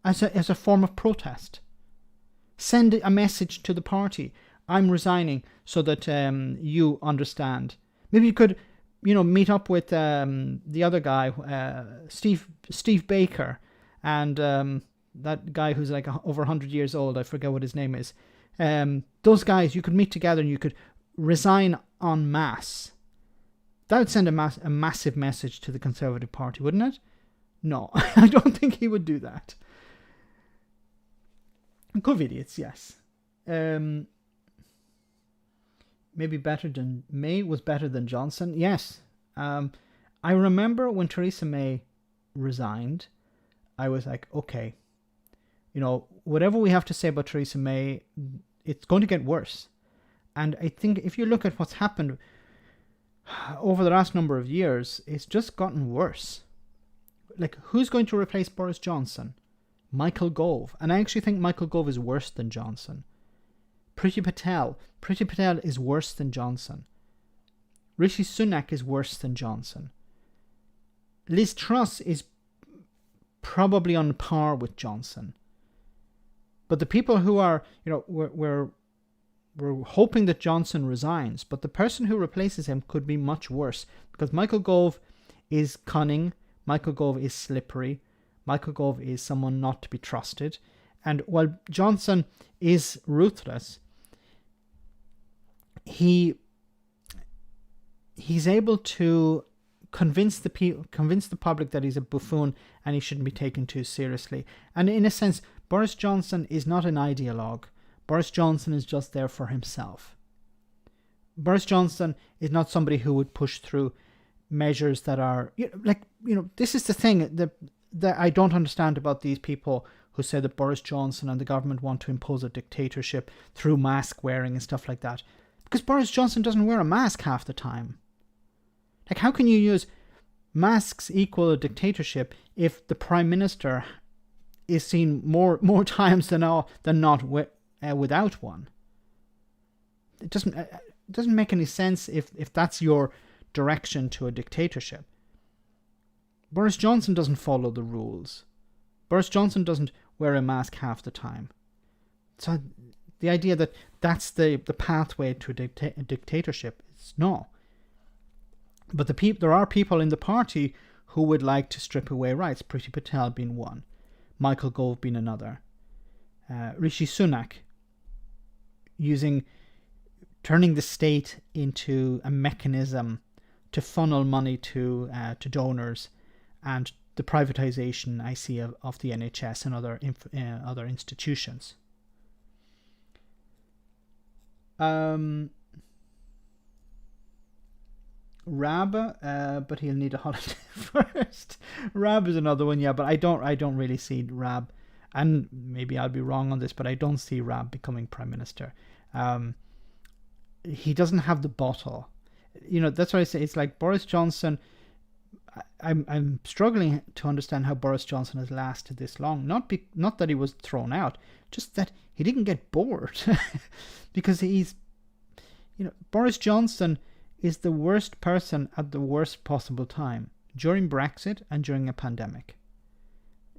as a form of protest? Send a message to the party. I'm resigning so that you understand. Maybe you could, meet up with the other guy, Steve Baker, and that guy who's like over 100 years old. I forget what his name is. Those guys, you could meet together and you could resign en masse. That would send a massive message to the Conservative Party, wouldn't it? No, I don't think he would do that. Good idiots, yes. Maybe May was better than Johnson. Yes. I remember when Theresa May resigned, I was like, okay, whatever we have to say about Theresa May, it's going to get worse. And I think if you look at what's happened over the last number of years, it's just gotten worse. Like, who's going to replace Boris Johnson? Michael Gove. And I actually think Michael Gove is worse than Johnson. Priti Patel is worse than Johnson. Rishi Sunak is worse than Johnson. Liz Truss is probably on par with Johnson. But the people who are, we're hoping that Johnson resigns, but the person who replaces him could be much worse, because Michael Gove is cunning, Michael Gove is slippery, Michael Gove is someone not to be trusted, and while Johnson is ruthless, he's able to convince the public that he's a buffoon and he shouldn't be taken too seriously. And in a sense, Boris Johnson is not an ideologue. Boris Johnson is just there for himself. Boris Johnson is not somebody who would push through measures that are, this is the thing that I don't understand about these people who say that Boris Johnson and the government want to impose a dictatorship through mask wearing and stuff like that. Because Boris Johnson doesn't wear a mask half the time. Like, how can you use masks equal a dictatorship if the Prime Minister is seen more times than not without one? It doesn't make any sense if that's your direction to a dictatorship. Boris Johnson doesn't follow the rules. Boris Johnson doesn't wear a mask half the time. So the idea that that's the pathway to a dictatorship is no. But there are people in the party who would like to strip away rights. Priti Patel being one, Michael Gove being another, Rishi Sunak turning the state into a mechanism to funnel money to donors, and the privatization I see of the NHS and other institutions. Raab, but he'll need a holiday first. Raab is another one, yeah, but I don't really see Raab, and maybe I'll be wrong on this, but I don't see Raab becoming Prime Minister. He doesn't have the bottle. That's what I say. It's like Boris Johnson. I'm struggling to understand how Boris Johnson has lasted this long. Not that he was thrown out, just that he didn't get bored, because Boris Johnson is the worst person at the worst possible time, during Brexit and during a pandemic.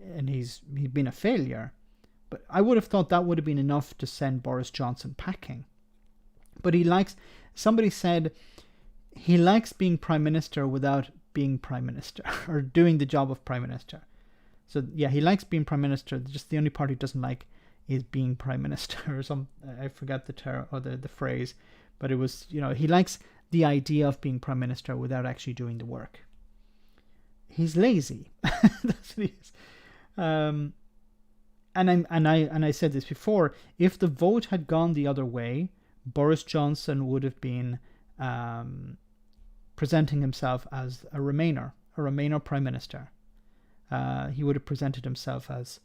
And he's been a failure. But I would have thought that would have been enough to send Boris Johnson packing. But somebody said he likes being Prime Minister without being Prime Minister, or doing the job of Prime Minister. So yeah, he likes being Prime Minister, just the only part he doesn't like is being Prime Minister, or I forgot the term or the phrase, but it was, he likes the idea of being Prime Minister without actually doing the work. He's lazy. That's what he is. And I said this before, if the vote had gone the other way, Boris Johnson would have been presenting himself as a Remainer Prime Minister. He would have presented himself as,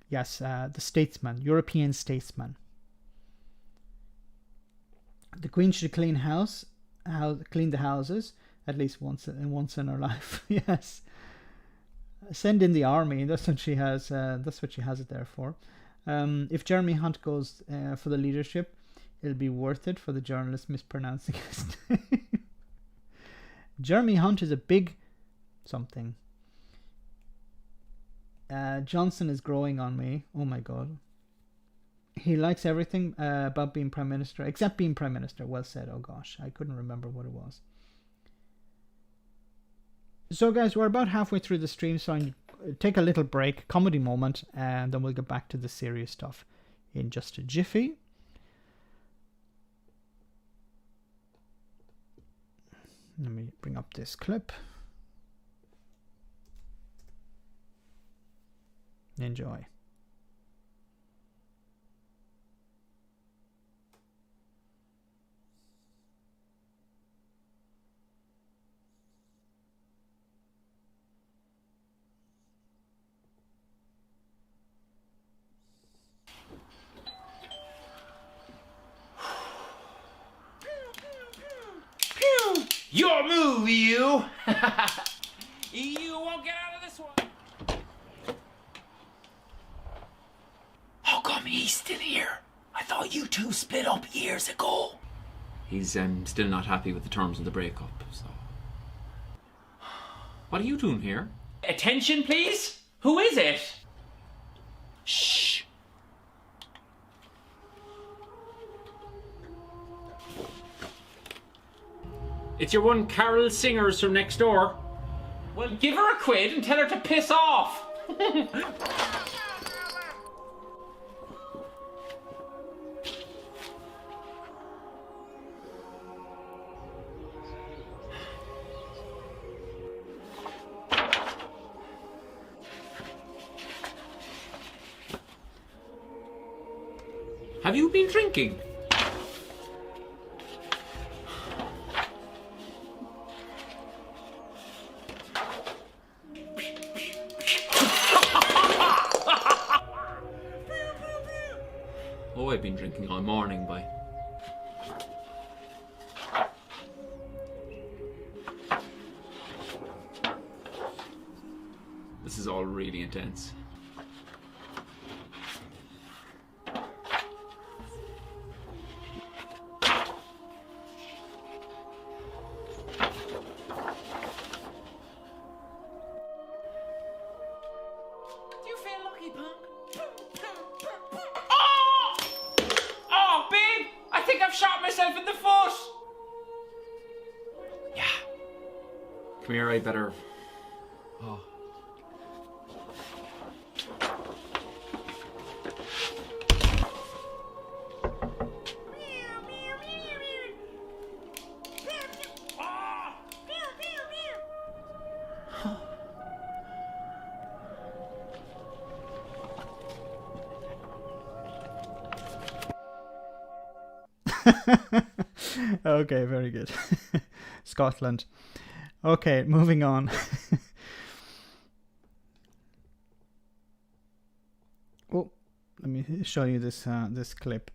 yes, the statesman, European statesman. The Queen should clean the houses at least once in her life. Yes. Send in the army. That's what she has. That's what she has it there for. If Jeremy Hunt goes for the leadership, it'll be worth it for the journalist mispronouncing his name. Jeremy Hunt is a big something. Johnson is growing on me. Oh my God. He likes everything about being Prime Minister, except being Prime Minister. Well said. Oh gosh, I couldn't remember what it was. So guys, we're about halfway through the stream, so I'll take a little break, comedy moment, and then we'll get back to the serious stuff in just a jiffy. Let me bring up this clip. Enjoy. Your move, you! You won't get out of this one! How come he's still here? I thought you two split up years ago. He's still not happy with the terms of the breakup, so... What are you doing here? Attention, please? Who is it? Shh. It's your one Carol Singers from next door. Well, give her a quid and tell her to piss off. Have you been drinking? Oh, I've been drinking all morning, boy. This is all really intense. Come here, I better... Oh. Okay, very good. Scotland. Okay, moving on. Oh, let me show you this this clip.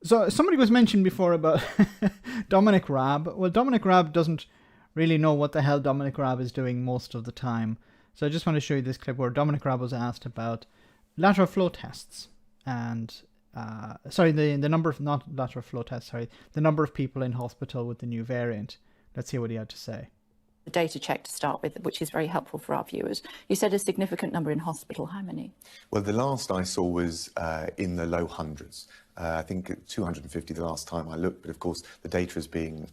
So somebody was mentioned before about Dominic Raab. Well, Dominic Raab doesn't really know what the hell Dominic Raab is doing most of the time. So I just want to show you this clip where Dominic Raab was asked about lateral flow tests and the number of, not lateral flow tests, the number of people in hospital with the new variant. Let's hear what he had to say. The data check to start with, which is very helpful for our viewers. You said a significant number in hospital. How many? Well, the last I saw was in the low hundreds. I think 250 the last time I looked, but of course the data is being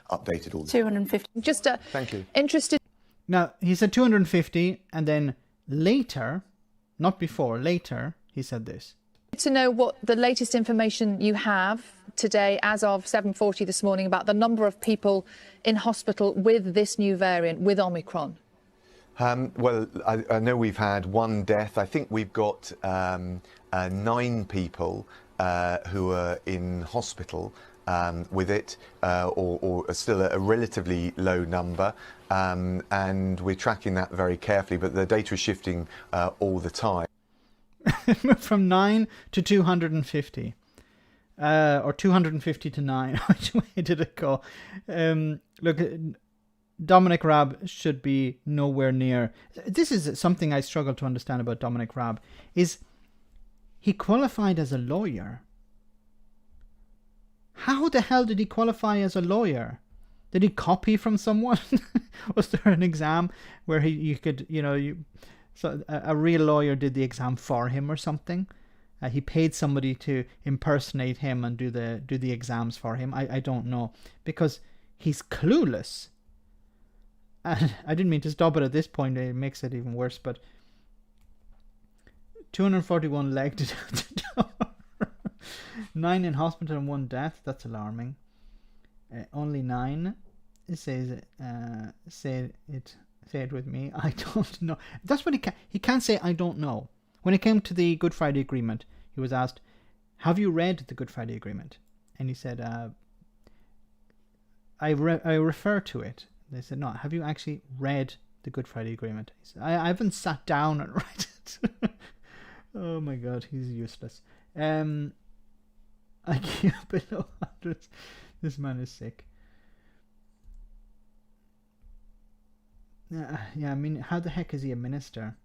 updated all the time. 250. Just Thank you. Interested. Now, he said 250, and then later, not before, later, he said this. To know what the latest information you have today as of 7:40 this morning about the number of people in hospital with this new variant, with Omicron. Well, I know we've had one death. I think we've got 9 people who are in hospital with it, or still a relatively low number. And we're tracking that very carefully, but the data is shifting all the time. From 9 to 250. Or 250 to 9. Which way did it go? Look, Dominic Raab should be nowhere near. This is something I struggle to understand about Dominic Raab. Is he qualified as a lawyer? How the hell did he qualify as a lawyer? Did he copy from someone? Was there an exam where you could, so a real lawyer did the exam for him or something? He paid somebody to impersonate him and do the exams for him. I don't know, because he's clueless. And I didn't mean to stop it at this point. It makes it even worse. But 241 legged, 9 in hospital and 1 death. That's alarming. Only 9. It says say it with me. I don't know. That's what he can't say. I don't know. When it came to the Good Friday Agreement, he was asked, "Have you read the Good Friday Agreement?" And he said, I refer to it. They said, "No, have you actually read the Good Friday Agreement?" He said, I haven't sat down and read it. Oh my God, he's useless. IQ below 100. This man is sick. Yeah, I mean, how the heck is he a minister?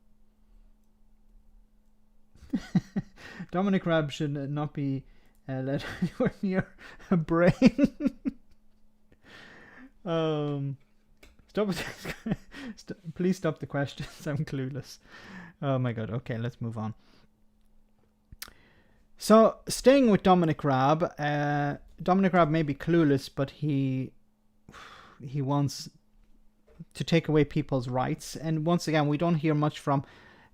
Dominic Raab should not be let anywhere near a brain. Stop with this. Please stop the questions. I'm clueless. Oh my God. Okay, let's move on. So, staying with Dominic Raab. Dominic Raab may be clueless, but he wants to take away people's rights. And once again, we don't hear much from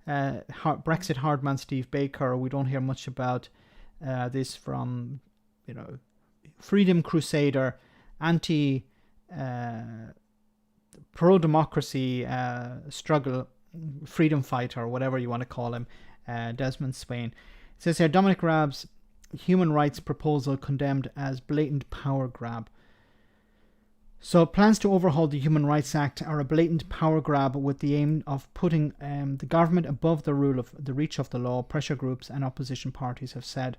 Brexit hardman Steve Baker. We don't hear much about this from, freedom crusader, anti pro-democracy struggle, freedom fighter, whatever you want to call him, Desmond Swayne. It says here, Dominic Raab's human rights proposal condemned as blatant power grab. So plans to overhaul the Human Rights Act are a blatant power grab with the aim of putting the government above the reach of the law, pressure groups and opposition parties have said.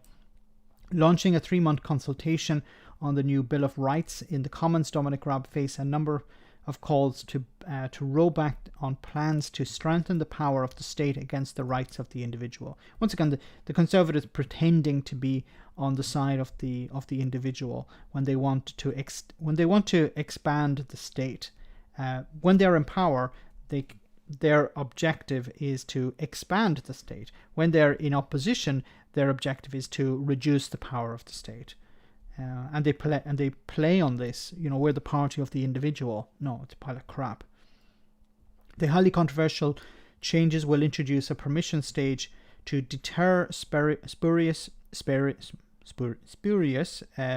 Launching a 3-month consultation on the new Bill of Rights in the Commons, Dominic Raab faced a number of calls to roll back on plans to strengthen the power of the state against the rights of the individual. Once again, the Conservatives pretending to be on the side of the individual when they want to expand the state. When they're in power, their objective is to expand the state. When they're in opposition, their objective is to reduce the power of the state. And they play on this. We're the party of the individual. No, it's a pile of crap. The highly controversial changes will introduce a permission stage to deter spurious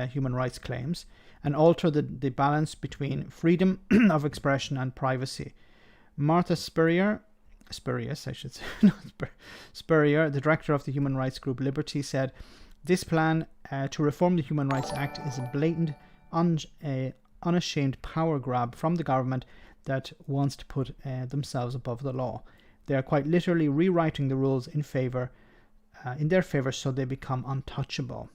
human rights claims and alter the balance between freedom of expression and privacy. Martha Spurrier, the director of the human rights group Liberty, said, "This plan to reform the Human Rights Act is a blatant, unashamed power grab from the government that wants to put themselves above the law. They are quite literally rewriting the rules in their favor so they become untouchable.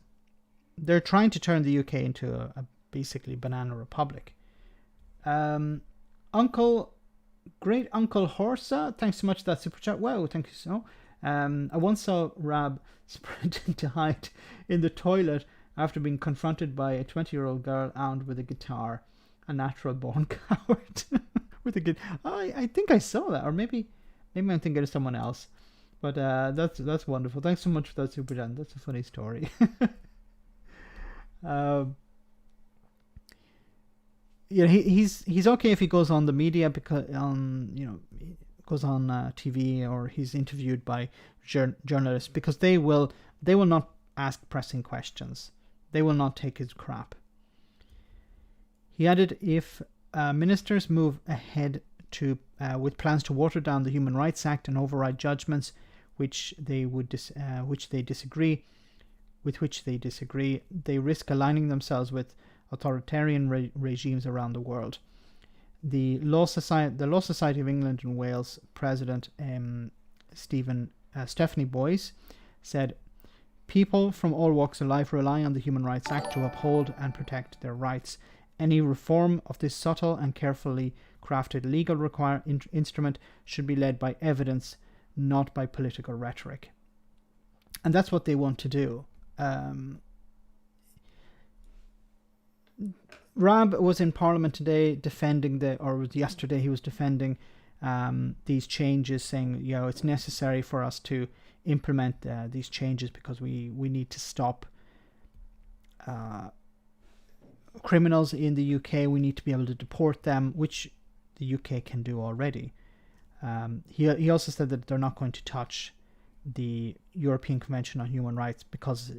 They're trying to turn the UK into a basically banana republic." Great Uncle Horsa, thanks so much for that super chat. Wow, thank you so. I once saw Raab sprinting to hide in the toilet after being confronted by a 20-year-old girl armed with a guitar. A natural-born coward. With a I think I saw that, or maybe I'm thinking of someone else. But that's wonderful. Thanks so much for that super chat. That's a funny story. He's okay if he goes on the media because goes on TV or he's interviewed by journalists, because they will not ask pressing questions. They will not take his crap. He added, if ministers move ahead with plans to water down the Human Rights Act and override judgments which they disagree, they risk aligning themselves with authoritarian regimes around the world. The Law Society of England and Wales President Stephanie Boyce said, people from all walks of life rely on the Human Rights Act to uphold and protect their rights. Any reform of this subtle and carefully crafted legal instrument should be led by evidence, not by political rhetoric. And that's what they want to do. Raab was in Parliament today yesterday he was defending these changes, saying, it's necessary for us to implement these changes because we need to stop criminals in the UK. We need to be able to deport them, which the UK can do already. He also said that they're not going to touch the European Convention on Human Rights because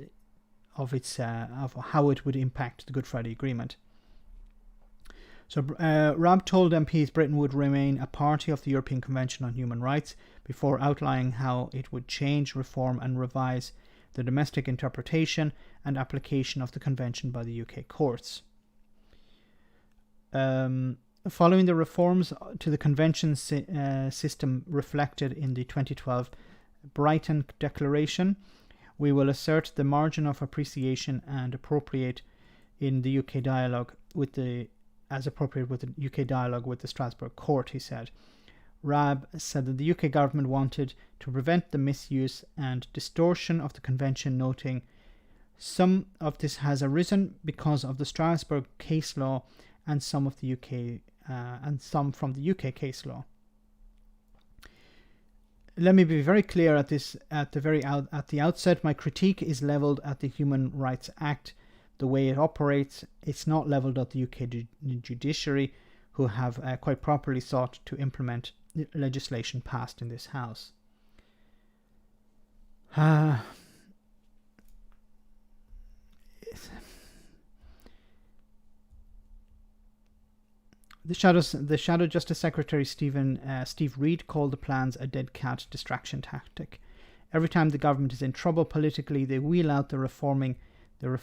of its of how it would impact the Good Friday Agreement. So Raab told MPs Britain would remain a party of the European Convention on Human Rights before outlining how it would change, reform and revise the domestic interpretation and application of the Convention by the UK courts. Following the reforms to the Convention system reflected in the 2012 Brighton Declaration, we will assert the margin of appreciation and appropriate in the UK dialogue with the UK dialogue with the Strasbourg court, he said. Raab said that the UK government wanted to prevent the misuse and distortion of the convention, noting some of this has arisen because of the Strasbourg case law and some of the UK and some from the UK case law. Let me be very clear at the outset. My critique is levelled at the Human Rights Act, the way it operates. It's not levelled at the UK judiciary, who have quite properly sought to implement legislation passed in this House. The Shadow Justice Secretary Steve Reid called the plans a dead cat distraction tactic. Every time the government is in trouble politically, they wheel out reforming the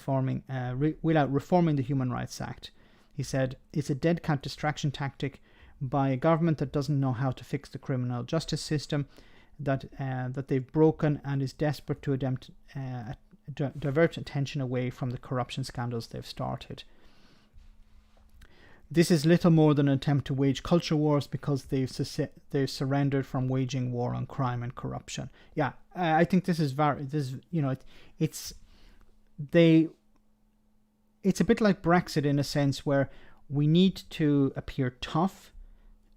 Human Rights Act. He said it's a dead cat distraction tactic by a government that doesn't know how to fix the criminal justice system that they've broken and is desperate to divert attention away from the corruption scandals they've started. This is little more than an attempt to wage culture wars because they've surrendered from waging war on crime and corruption. Yeah, I think this is it's a bit like Brexit in a sense, where we need to appear tough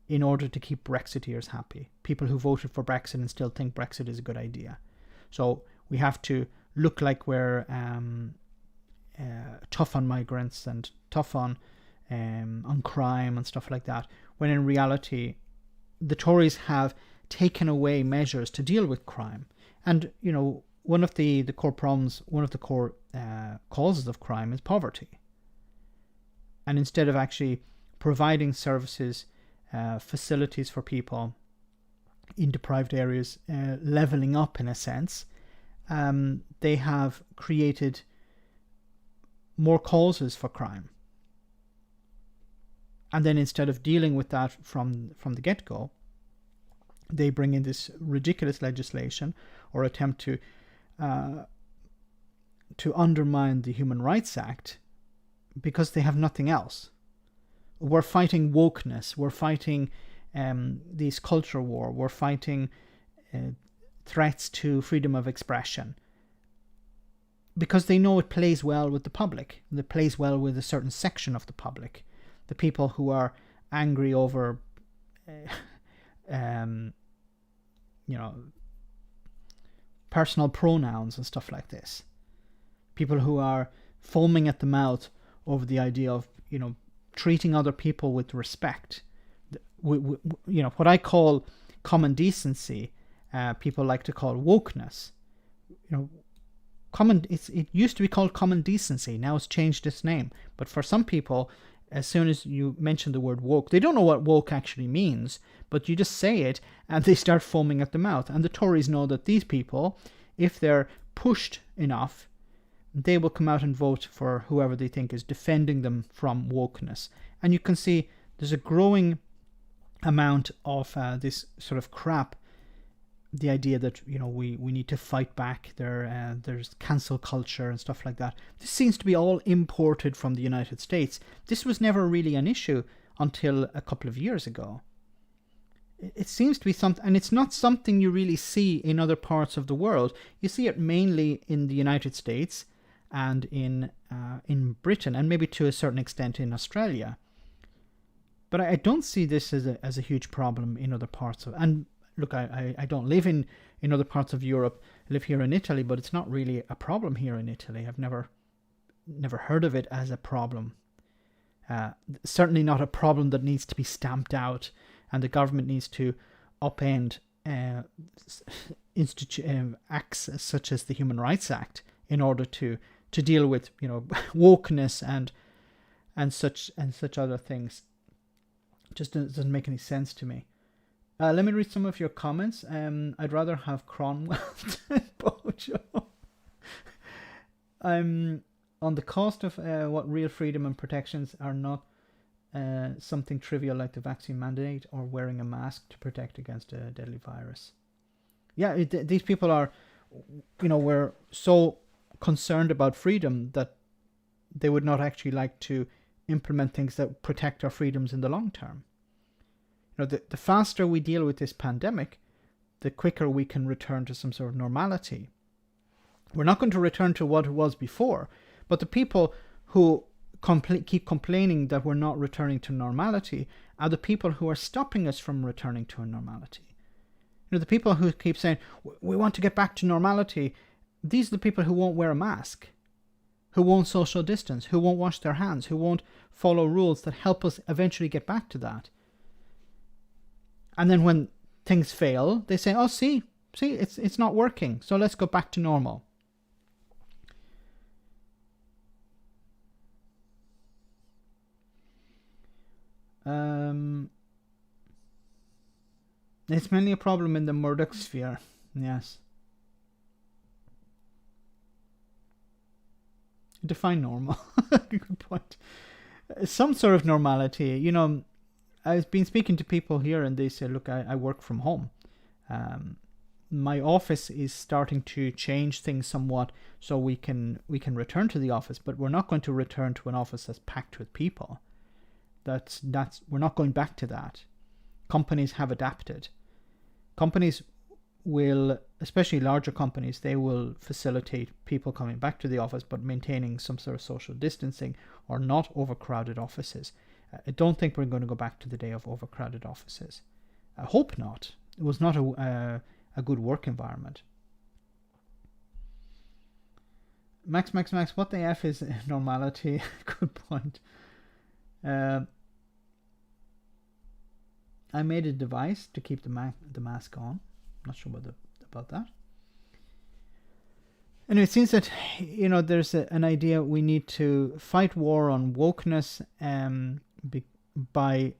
in order to keep Brexiteers happy. People who voted for Brexit and still think Brexit is a good idea. So we have to look like we're tough on migrants and tough on crime and stuff like that, when in reality the Tories have taken away measures to deal with crime. And one of the core problems, one of the core causes of crime is poverty. And instead of actually providing services, facilities for people in deprived areas, levelling up in a sense, they have created more causes for crime. And then instead of dealing with that from the get-go, they bring in this ridiculous legislation or attempt to undermine the Human Rights Act because they have nothing else. We're fighting wokeness. We're fighting this culture war. We're fighting threats to freedom of expression because they know it plays well with the public. It plays well with a certain section of the public. The people who are angry over, personal pronouns and stuff like this. People who are foaming at the mouth over the idea of, treating other people with respect. What I call common decency, people like to call wokeness. It used to be called common decency. Now it's changed its name. But for some people, as soon as you mention the word woke, they don't know what woke actually means, but you just say it and they start foaming at the mouth. And the Tories know that these people, if they're pushed enough, they will come out and vote for whoever they think is defending them from wokeness. And you can see there's a growing amount of this sort of crap. The idea that, we need to fight back. There's cancel culture and stuff like that. This seems to be all imported from the United States. This was never really an issue until a couple of years ago. It seems to be something, and it's not something you really see in other parts of the world. You see it mainly in the United States and in Britain, and maybe to a certain extent in Australia. But I don't see this as a huge problem in other parts of. And look, I don't live in other parts of Europe. I live here in Italy, but it's not really a problem here in Italy. I've never heard of it as a problem. Certainly not a problem that needs to be stamped out, and the government needs to upend acts such as the Human Rights Act in order to deal with wokeness and such other things. It just doesn't make any sense to me. Let me read some of your comments. I'd rather have Cromwell than Bojo. On the cost of what real freedom and protections are not something trivial like the vaccine mandate or wearing a mask to protect against a deadly virus. Yeah, these people are, we're so concerned about freedom that they would not actually like to implement things that protect our freedoms in the long term. The faster we deal with this pandemic, the quicker we can return to some sort of normality. We're not going to return to what it was before, but the people who keep complaining that we're not returning to normality are the people who are stopping us from returning to a normality. The people who keep saying, we want to get back to normality, these are the people who won't wear a mask, who won't social distance, who won't wash their hands, who won't follow rules that help us eventually get back to that. And then when things fail, they say, see, it's not working, so let's go back to normal. It's mainly a problem in the Murdoch sphere, yes. Define normal. Good point. Some sort of normality, I've been speaking to people here and they say, look, I work from home. My office is starting to change things somewhat so we can return to the office, but we're not going to return to an office that's packed with people. We're not going back to that. Companies have adapted. Companies will, especially larger companies, they will facilitate people coming back to the office but maintaining some sort of social distancing or not overcrowded offices. I don't think we're going to go back to the day of overcrowded offices. I hope not. It was not a good work environment. Max, what the F is normality? Good point. I made a device to keep the mask on. Not sure about that. Anyway, it seems that there's an idea we need to fight war on wokeness by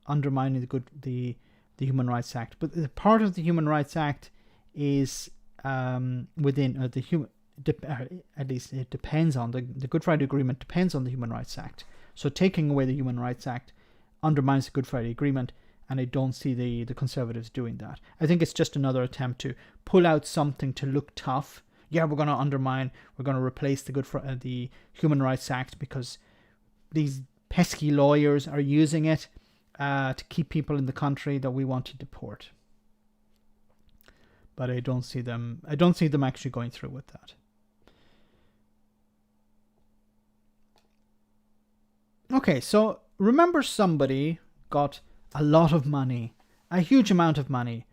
undermining the Human Rights Act. But the part of the Human Rights Act is within the human. At least it depends on the Good Friday Agreement. Depends on the Human Rights Act. So taking away the Human Rights Act undermines the Good Friday Agreement, and I don't see the Conservatives doing that. I think it's just another attempt to pull out something to look tough. Yeah, we're going to replace the Human Rights Act because these pesky lawyers are using it to keep people in the country that we want to deport. But I don't see them actually going through with that. Okay, so remember somebody got a lot of money, a huge amount of money,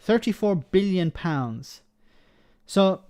£34 billion. So